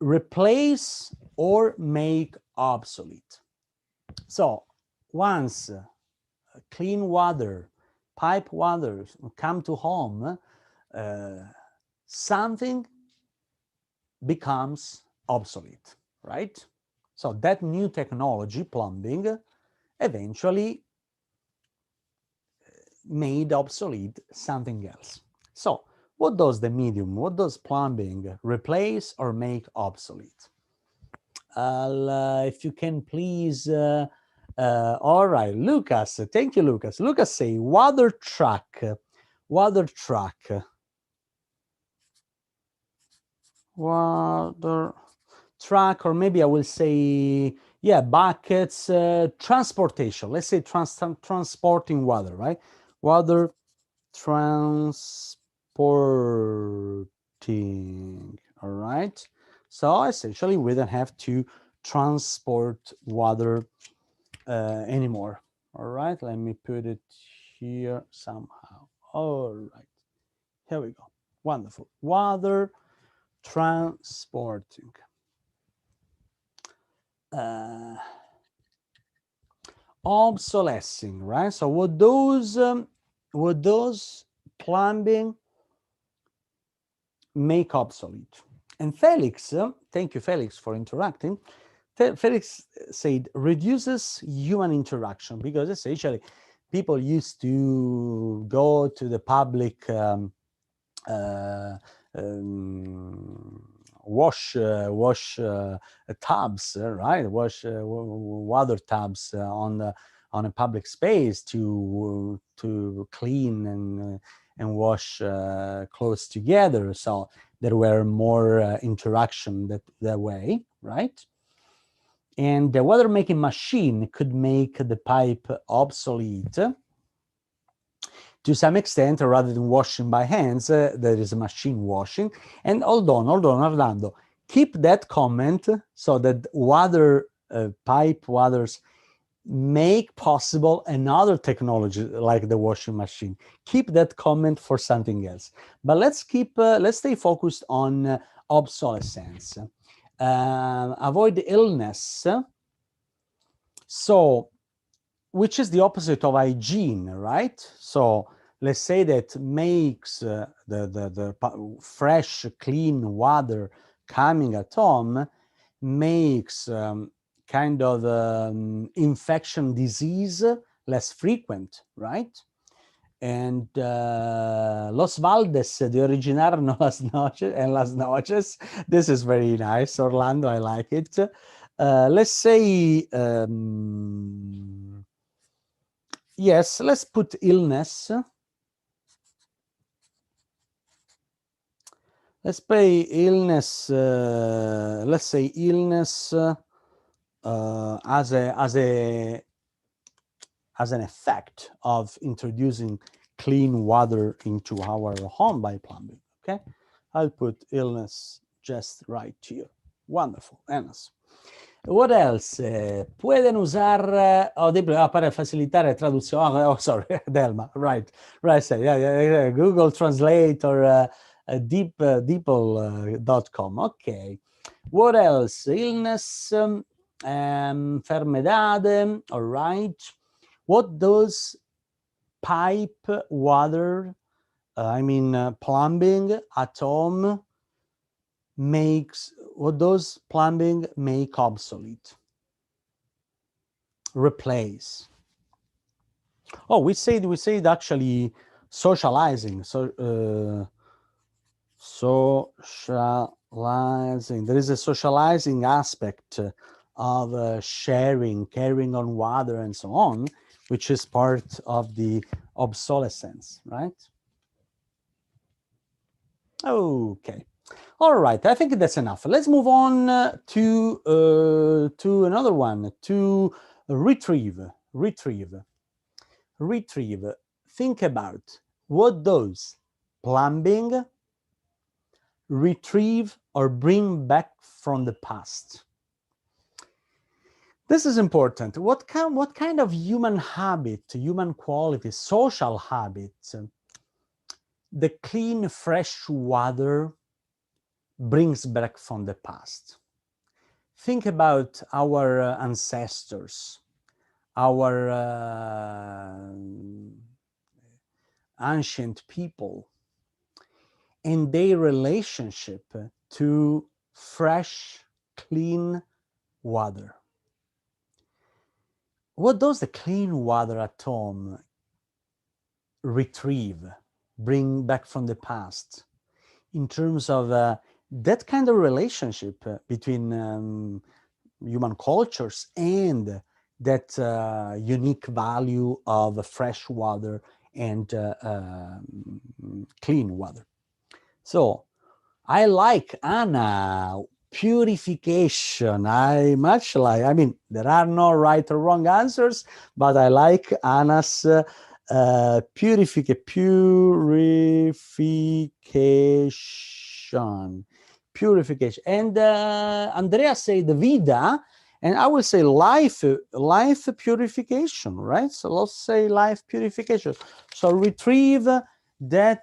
replace or make obsolete? So once clean water, pipe water come to home, something becomes obsolete, right? So that new technology, plumbing, eventually made obsolete something else. So what does the medium, what does plumbing replace or make obsolete? If you can please, all right, Lucas, thank you, Lucas. Lucas say water truck, water, or maybe I will say, yeah, buckets, transportation. Let's say transporting water, right? Water transporting, all right? So essentially, we don't have to transport water anymore. All right, let me put it here somehow. All right, here we go. Wonderful. Water transporting. Obsolescing, right? So what those plumbing make obsolete? And Felix, thank you, Felix, for interacting. Felix said reduces human interaction, because essentially people used to go to the public wash tubs, right? Wash water tubs on a public space to clean and wash clothes together. So there were more interaction that way, right? And the water making machine could make the pipe obsolete to some extent. Rather than washing by hands, there is a machine washing. And hold on, Orlando, keep that comment, so that water pipe waters make possible another technology like the washing machine. Keep that comment for something else. But let's stay focused on obsolescence. Avoid illness. So, which is the opposite of hygiene, right? So let's say that makes the fresh, clean water coming at home makes kind of infection disease less frequent, right? And Los Valdes de originaron las noches. This is very nice, Orlando, I like it. Let's say, yes, let's put illness. Let's say illness, let's say illness as an effect of introducing clean water into our home by plumbing, okay? I'll put illness just right here. Wonderful, Enes. What else? Pueden usar, para facilitar traducción. Oh, sorry, Delma, right, say, yeah, Google Translate or deeple.com, okay. What else? Illness, enfermedad, all right. What does pipe water, plumbing at home makes, what does plumbing make obsolete? Replace. Oh, we said actually socializing. Socializing. There is a socializing aspect of sharing, carrying on water, and so on, which is part of the obsolescence, right? Okay. All right, I think that's enough. Let's move on to another one, to retrieve. Think about, what does plumbing retrieve or bring back from the past? This is important. What kind of human habit, human quality, social habit, the clean, fresh water brings back from the past? Think about our ancestors, our ancient people, and their relationship to fresh, clean water. What does the clean water at home retrieve, bring back from the past, in terms of that kind of relationship between human cultures and that unique value of fresh water and clean water? So I like Anna, purification. There are no right or wrong answers, but I like Anna's purification. And Andrea said vida, and I will say life purification, right? So let's say life purification. So retrieve that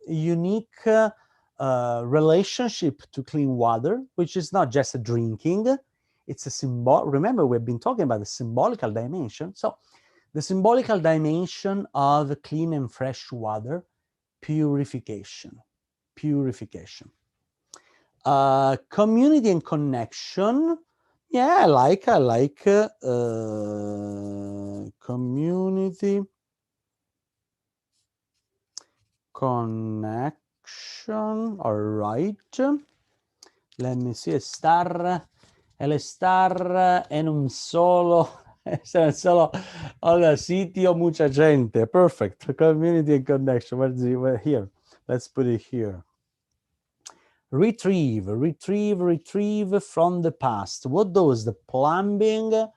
unique relationship to clean water, which is not just a drinking, it's a symbol. Remember, we've been talking about the symbolical dimension. So the symbolical dimension of clean and fresh water, purification. Community and connection. Yeah, I like community connection. All right. Let me see. Estar en un solo sitio, mucha gente. Perfect. Community and connection. Where's here? Let's put it here. Retrieve from the past. What does the plumbing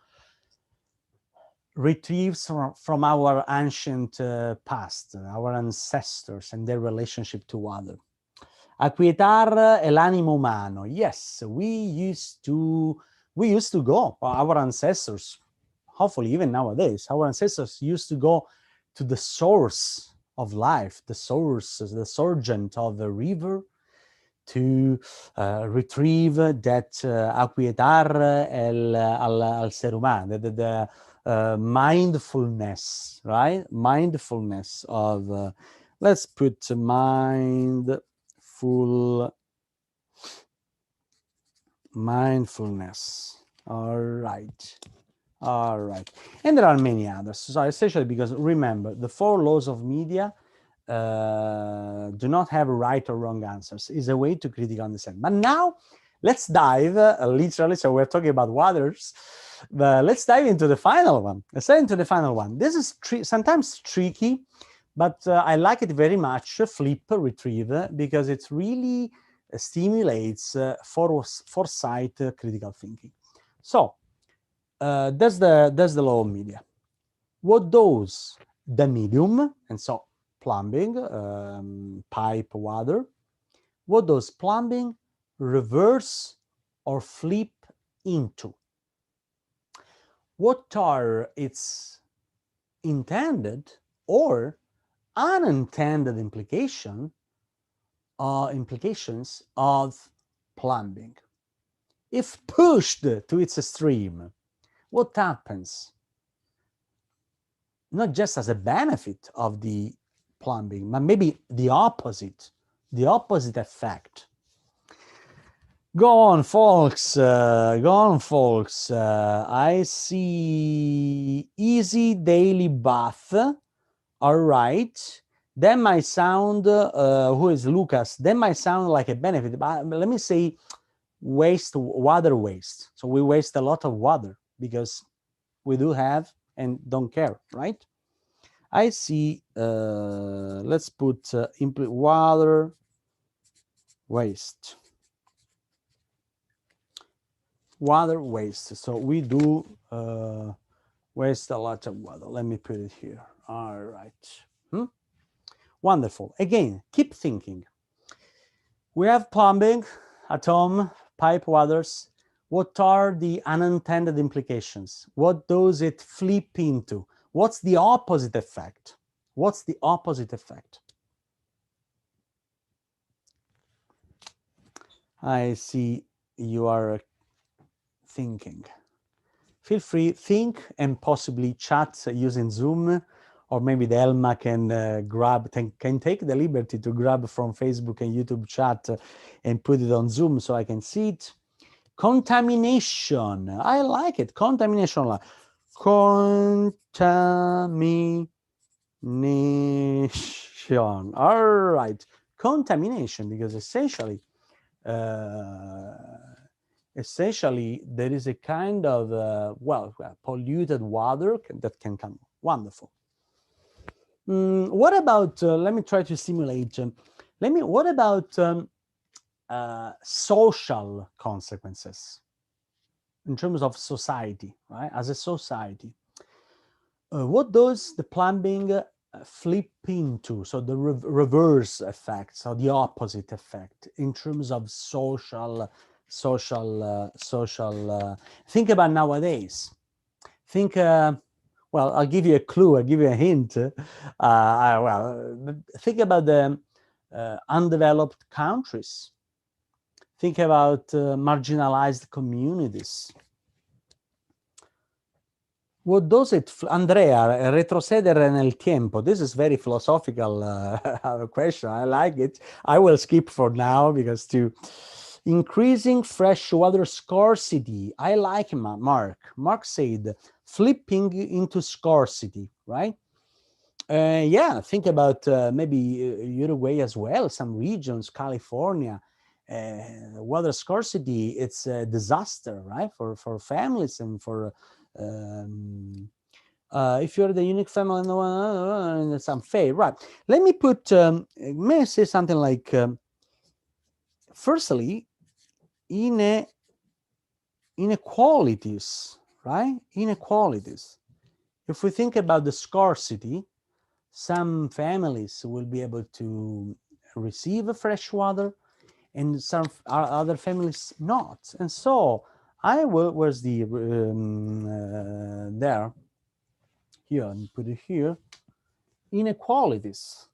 retrieves from our ancient past, our ancestors and their relationship to water? Aquietar el ánimo humano. Yes, we used to go, our ancestors, hopefully even nowadays, our ancestors used to go to the source of life, the surgent of the river, to retrieve that aquietar al ser humano, the mindfulness, right? Mindfulness of, let's put mindfulness. All right. All right. And there are many others. So essentially, because remember, the 4 laws of media do not have right or wrong answers. It's a way to critically understand. But now let's dive literally. So we're talking about waters, but let's dive into the final one. Let's dive into the final one. This is sometimes tricky, but I like it very much. Flip, retrieve, because it really stimulates foresight, critical thinking. So that's the law of media. What does the medium, and so plumbing, pipe, water, what does plumbing reverse or flip into? What are its intended or unintended implications of plumbing? If pushed to its extreme, what happens? Not just as a benefit of the plumbing, but maybe the opposite effect. Go on, folks. I see easy daily bath. All right. That might sound, who is Lucas? That might sound like a benefit, but let me say water waste. So we waste a lot of water because we do have and don't care, right? I see, let's put water waste. Water waste. So we do waste a lot of water. Let me put it here. All right. Wonderful. Again, keep thinking. We have plumbing at home, pipe waters. What are the unintended implications? What does it flip into? What's the opposite effect? What's the opposite effect? I see you are thinking. Feel free, think, and possibly chat using Zoom, or maybe the Elma can can take the liberty to grab from Facebook and YouTube chat and put it on Zoom so I can see it. Contamination. I like it. Contamination. Contamination. All right. Contamination, because essentially there is a kind of polluted water that can come. Wonderful. What about let me try to simulate. What about social consequences in terms of society, right? As a society, what does the plumbing flip into? So the reverse effect, so the opposite effect in terms of social. Think about nowadays. Think. Well, I'll give you a clue. I'll give you a hint. Think about the undeveloped countries. Think about marginalized communities. What does it, Andrea, retrocedere nel tiempo? This is very philosophical question. I like it. I will skip for now because to increasing freshwater scarcity. I like Mark. Mark said flipping into scarcity, right? Yeah, think about maybe Uruguay as well, some regions, California. Water scarcity, it's a disaster, right? For families and for if you're the unique family, no one, it's unfair, right? Let me put, may I say something like, firstly, inequalities, right? Inequalities. If we think about the scarcity, some families will be able to receive fresh water and some other families not. And so where's the, there, here, and put it here, inequalities.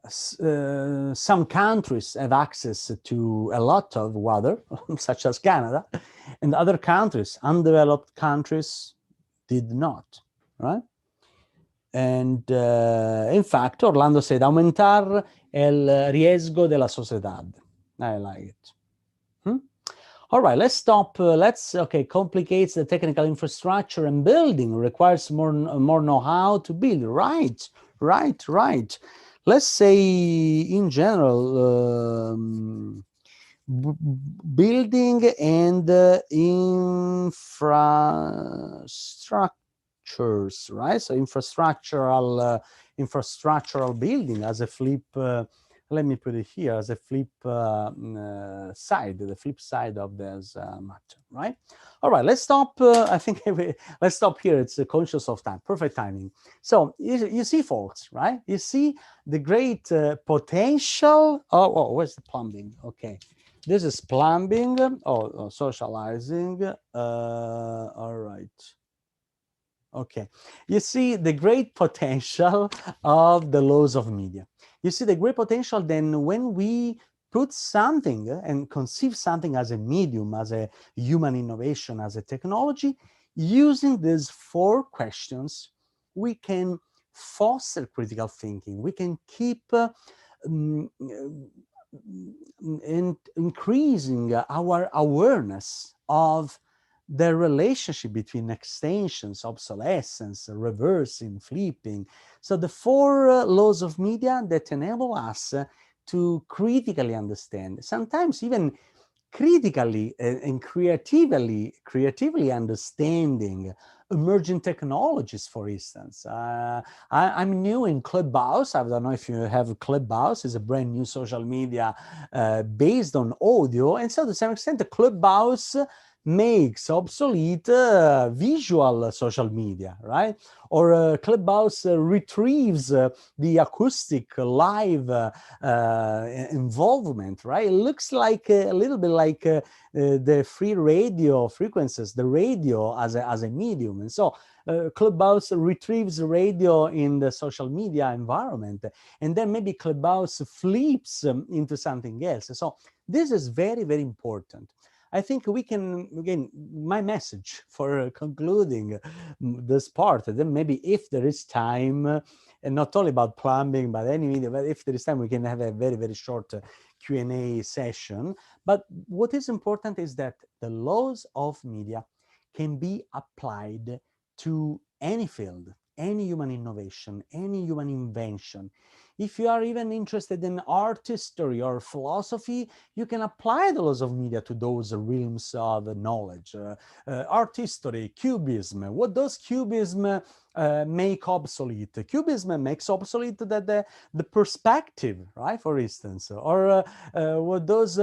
Some countries have access to a lot of water, such as Canada, and other countries, undeveloped countries, did not, right? And in fact, Orlando said, aumentar el riesgo de la sociedad. I like it. All right, let's stop. Okay, complicates the technical infrastructure and building, requires more know-how to build. Right. Let's say in general, building and infrastructures, right? So infrastructural building as a flip. Let me put it here as a flip side, the flip side of this matter, right? All right, let's stop. I think let's stop here. It's conscious of time, perfect timing. So you see, folks, right? You see the great potential. Oh, where's the plumbing? Okay. This is plumbing, socializing. All right. Okay. You see the great potential of the laws of media. You see the great potential then when we put something and conceive something as a medium, as a human innovation, as a technology, using these 4 questions, we can foster critical thinking. We can keep increasing our awareness of the relationship between extensions, obsolescence, reversing, flipping. So the 4 laws of media that enable us to critically understand, sometimes even critically and creatively understanding emerging technologies, for instance. I'm new in Clubhouse. I don't know if you have Clubhouse. It's a brand new social media based on audio. And so to some extent, the Clubhouse makes obsolete visual social media, right? Or Clubhouse retrieves the acoustic live involvement, right? It looks like a little bit like the free radio frequencies, the radio as a medium. And so Clubhouse retrieves radio in the social media environment, and then maybe Clubhouse flips into something else. So this is very, very important. I think we can, again, my message for concluding this part, then maybe if there is time, and not only about plumbing, but any media, but if there is time, we can have a very, very short Q&A session. But what is important is that the laws of media can be applied to any field, any human innovation, any human invention. If you are even interested in art history or philosophy, you can apply the laws of media to those realms of knowledge. Art history, cubism. What does cubism make obsolete? Cubism makes obsolete the perspective, right? For instance, or what does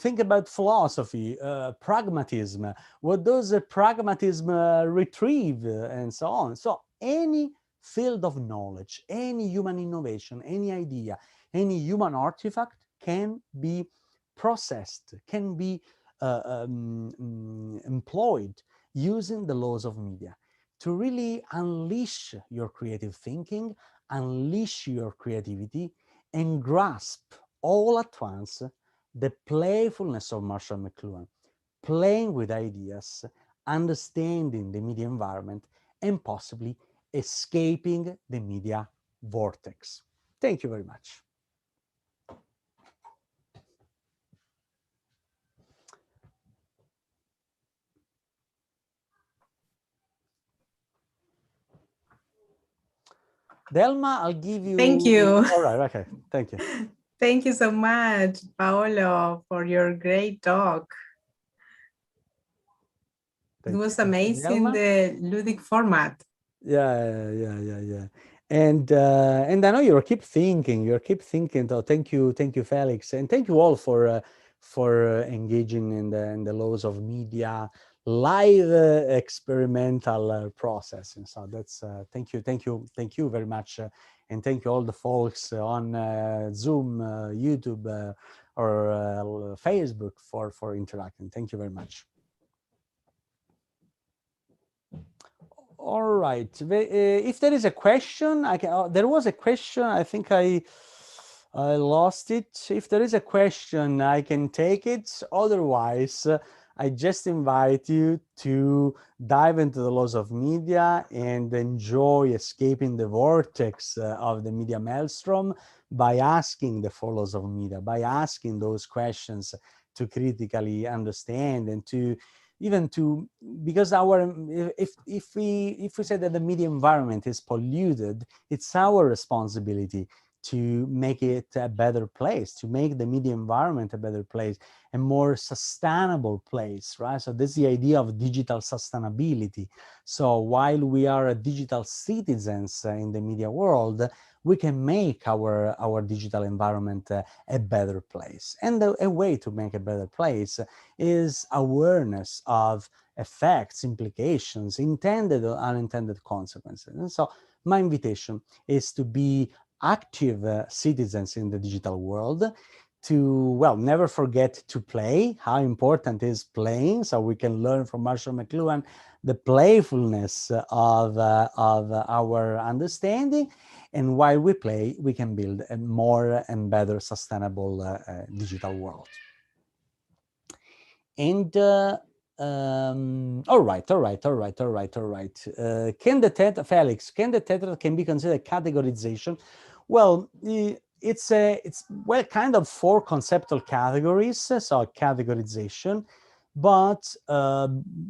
think about philosophy, pragmatism? What does pragmatism retrieve, and so on? So any field of knowledge, any human innovation, any idea, any human artifact can be processed, can be employed using the laws of media to really unleash your creative thinking, unleash your creativity, and grasp all at once the playfulness of Marshall McLuhan, playing with ideas, understanding the media environment, and possibly escaping the media vortex. Thank you very much. Delma, I'll give you... Thank you. All right, okay, thank you. Thank you so much, Paolo, for your great talk. It was amazing, the ludic format. Yeah. And I know you keep thinking. Oh, thank you, Felix, and thank you all for engaging in the laws of media, live experimental process. And so that's thank you very much, and thank you all the folks on Zoom, YouTube, or Facebook for interacting. Thank you very much. All right. If there is a question, I can. There was a question. I think I lost it. If there is a question, I can take it. Otherwise, I just invite you to dive into the laws of media and enjoy escaping the vortex of the media maelstrom by asking the 4 laws of media, by asking those questions to critically understand and to even to, because our, if we say that the media environment is polluted, it's our responsibility to make it a better place, to make the media environment a better place, a more sustainable place, right? So this is the idea of digital sustainability. So while we are digital citizens in the media world, we can make our digital environment a better place. And a way to make a better place is awareness of effects, implications, intended or unintended consequences. And so my invitation is to be active citizens in the digital world, to, well, never forget to play. How important is playing? So we can learn from Marshall McLuhan the playfulness of our understanding. And while we play, we can build a more and better sustainable digital world. And all right. Can the tetrad, Felix, can the tetrad can be considered categorization? Well, it's well, kind of 4 conceptual categories, so categorization. But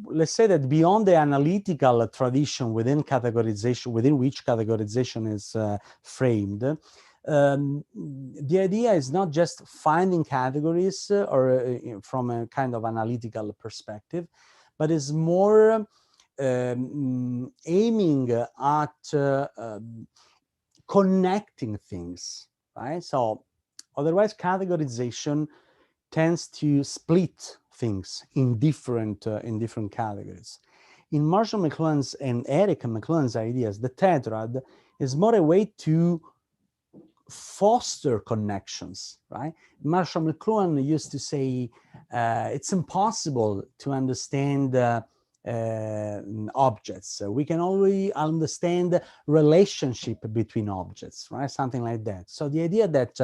let's say that beyond the analytical tradition within categorization, within which categorization is framed, the idea is not just finding categories or from a kind of analytical perspective, but is more aiming at connecting things, right? So otherwise categorization tends to split things in different categories. In Marshall McLuhan's and Eric McLuhan's ideas, the tetrad is more a way to foster connections, right? Marshall McLuhan used to say it's impossible to understand objects. We can only understand relationship between objects, right? Something like that. So the idea that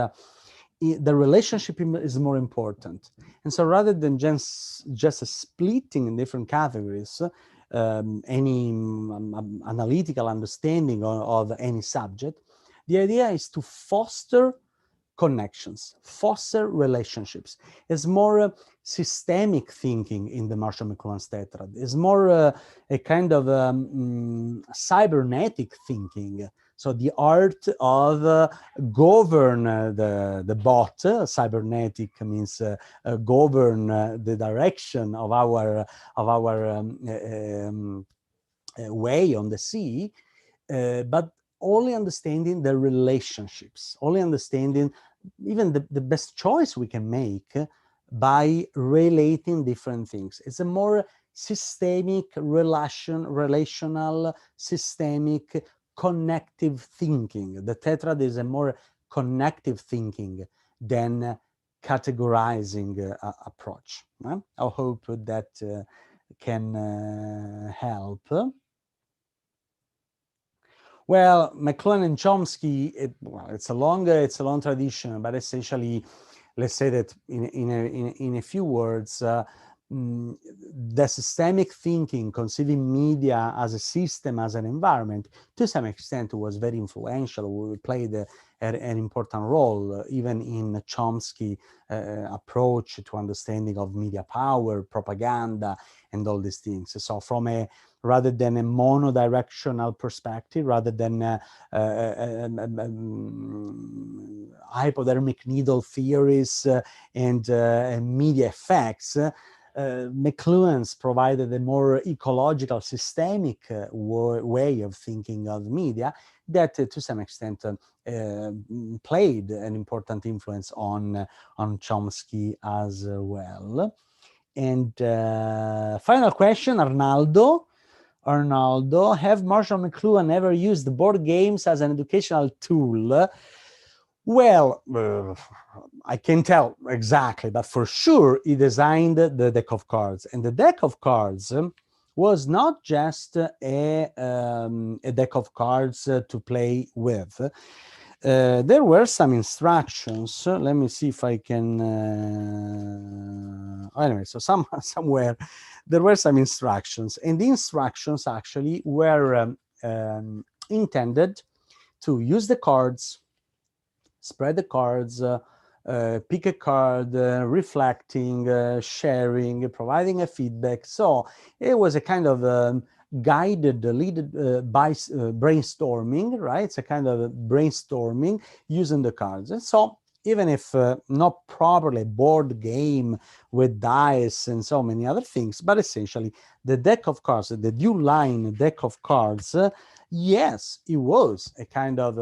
the relationship is more important. And so rather than just splitting in different categories, any analytical understanding of any subject, the idea is to foster connections, foster relationships. It's more systemic thinking in the Marshall McLuhan's tetrad. It's more a kind of cybernetic thinking. So the art of govern the bot. Cybernetic means govern the direction of our way on the sea, but only understanding the relationships, only understanding even the best choice we can make by relating different things. It's a more systemic, relational, systemic, connective thinking. The tetrad is a more connective thinking than categorizing approach. I hope that can help. Well, Mcluhan and Chomsky, it's a long tradition, but essentially, let's say that in a few words, the systemic thinking, conceiving media as a system, as an environment, to some extent was very influential. We played an important role, even in Chomsky approach to understanding of media power, propaganda, and all these things. So from rather than a monodirectional perspective, rather than hypodermic needle theories and media effects, Mcluhan's provided a more ecological, systemic way of thinking of media that, to some extent, played an important influence on Chomsky as well. And final question, Arnaldo, have Marshall McLuhan ever used board games as an educational tool? Well, I can't tell exactly, but for sure he designed the deck of cards. And the deck of cards was not just a deck of cards to play with. There were some instructions. Let me see if I can. Anyway, so somewhere there were some instructions, and the instructions actually were intended to use the cards, spread the cards, pick a card, reflecting, sharing, providing a feedback. So it was a kind of guided, leaded by brainstorming, right? It's a kind of brainstorming using the cards. And so even if not properly board game with dice and so many other things, but essentially the deck of cards, the dual line deck of cards, yes, it was a kind of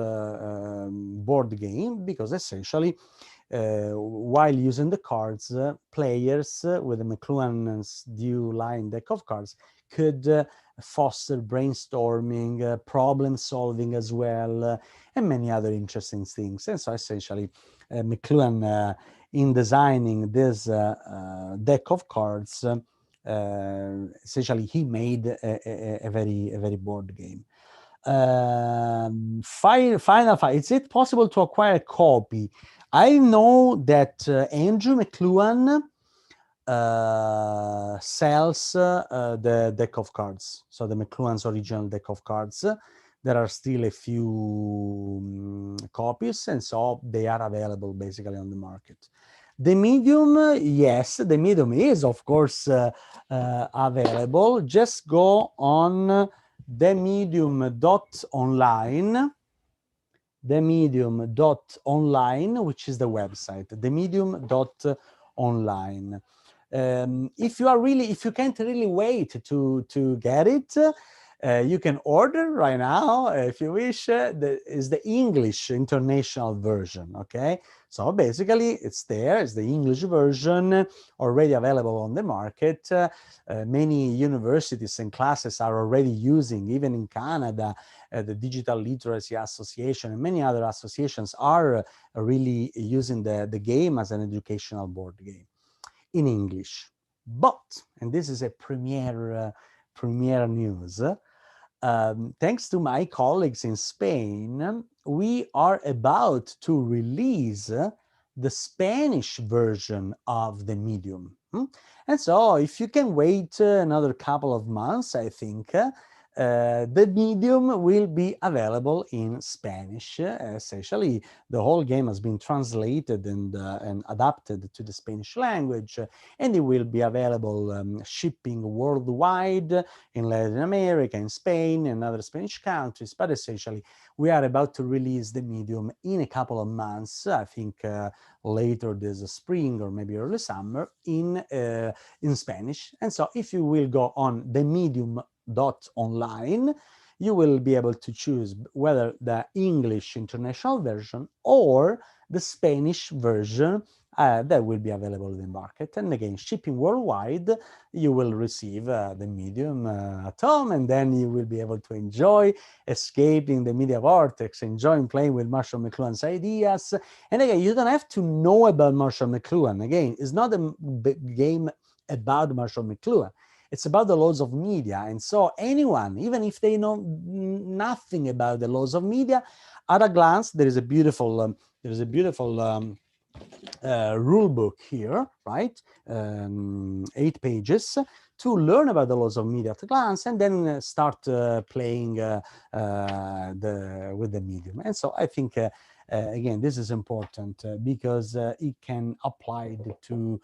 board game, because essentially while using the cards, players with the Mcluhan's dual line deck of cards could foster brainstorming, problem solving as well, and many other interesting things. And so essentially, Mcluhan, in designing this deck of cards, essentially he made a very board game. Final Fight. Is it possible to acquire a copy? I know that Andrew Mcluhan sells the deck of cards, so the Mcluhan's original deck of cards. There are still a few copies, and so they are available basically on the market. The medium, yes, the medium is of course available. Just go on themedium.online, themedium.online, which is the website, themedium.online. If you can't really wait to get it, you can order right now if you wish. Is the English international version, okay? So basically it's there, it's the English version already available on the market. Many universities and classes are already using, even in Canada, the Digital Literacy Association and many other associations are really using the game as an educational board game in English. But, and this is a premiere news, thanks to my colleagues in Spain, we are about to release the Spanish version of the medium. And so if you can wait another couple of months, I think, the medium will be available in Spanish. Essentially, the whole game has been translated and adapted to the Spanish language, and it will be available shipping worldwide in Latin America, in Spain, and other Spanish countries. But essentially, we are about to release the medium in a couple of months, I think later this spring or maybe early summer, in Spanish. And so if you will go on the medium.online, you will be able to choose whether the English international version or the Spanish version that will be available in the market. And again, shipping worldwide, you will receive the medium at home, and then you will be able to enjoy escaping the media vortex, enjoying playing with Marshall McLuhan's ideas. And again, you don't have to know about Marshall McLuhan. Again, it's not a game about Marshall McLuhan. It's about the laws of media. And so anyone, even if they know nothing about the laws of media, at a glance, there is a beautiful rule book here, right? 8 pages to learn about the laws of media at a glance, and then start playing with the medium. And so I think, again, this is important because it can apply to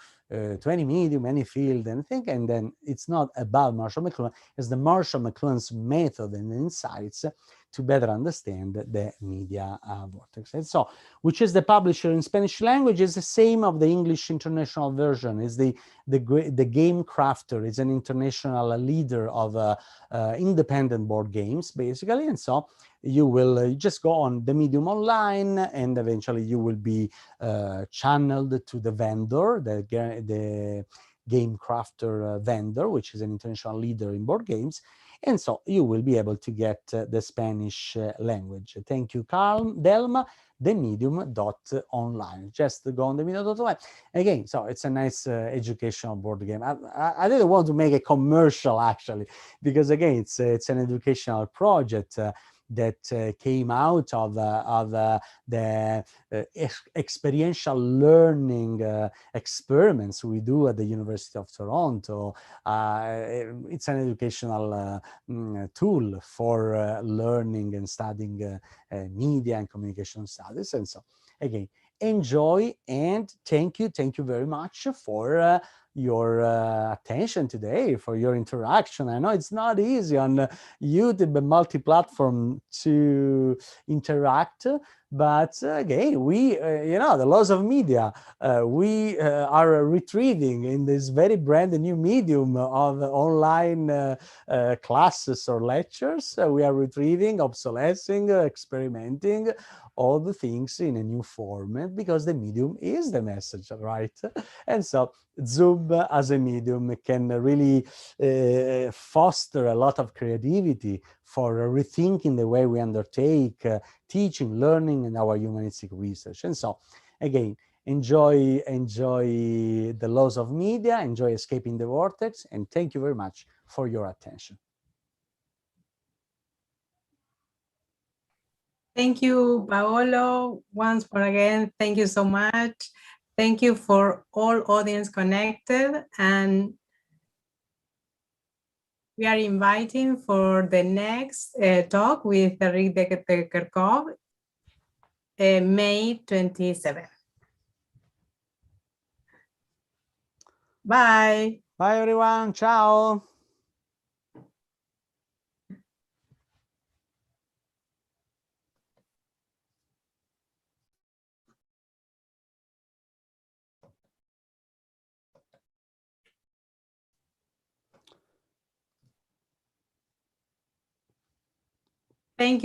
any medium, any field, anything. And then it's not about Marshall McLuhan, it's the Marshall McLuhan's method and insights to better understand the media vortex. And so, which is the publisher in Spanish language, is the same of the English international version, is the Game Crafter, is an international leader of independent board games, basically. And so you will just go on the medium online, and eventually you will be channeled to the vendor, the Game Crafter vendor, which is an international leader in board games. And so you will be able to get the Spanish language. Thank you, Delma. Themedium.online. Just go on themedium.online. Again, so it's a nice educational board game. I didn't want to make a commercial, actually, because again, it's an educational project that came out of the experiential learning experiments we do at the University of Toronto. It's an educational tool for learning and studying media and communication studies. And so, again, enjoy, and thank you very much for your attention today, for your interaction. I know it's not easy on YouTube and multi-platform to interact, but again, we, the laws of media, we are retrieving in this very brand new medium of online classes or lectures. We are retrieving, obsolescing, experimenting all the things in a new format, because the medium is the message, right? And so Zoom as a medium can really foster a lot of creativity for rethinking the way we undertake teaching, learning, and our humanistic research. And so, again, enjoy the laws of media, enjoy escaping the vortex, and thank you very much for your attention. Thank you, Paolo. Once more again, thank you so much. Thank you for all audience connected, and we are inviting for the next talk with Rick de Kerkhoff, May 27th. Bye. Bye, everyone. Ciao. Thank you.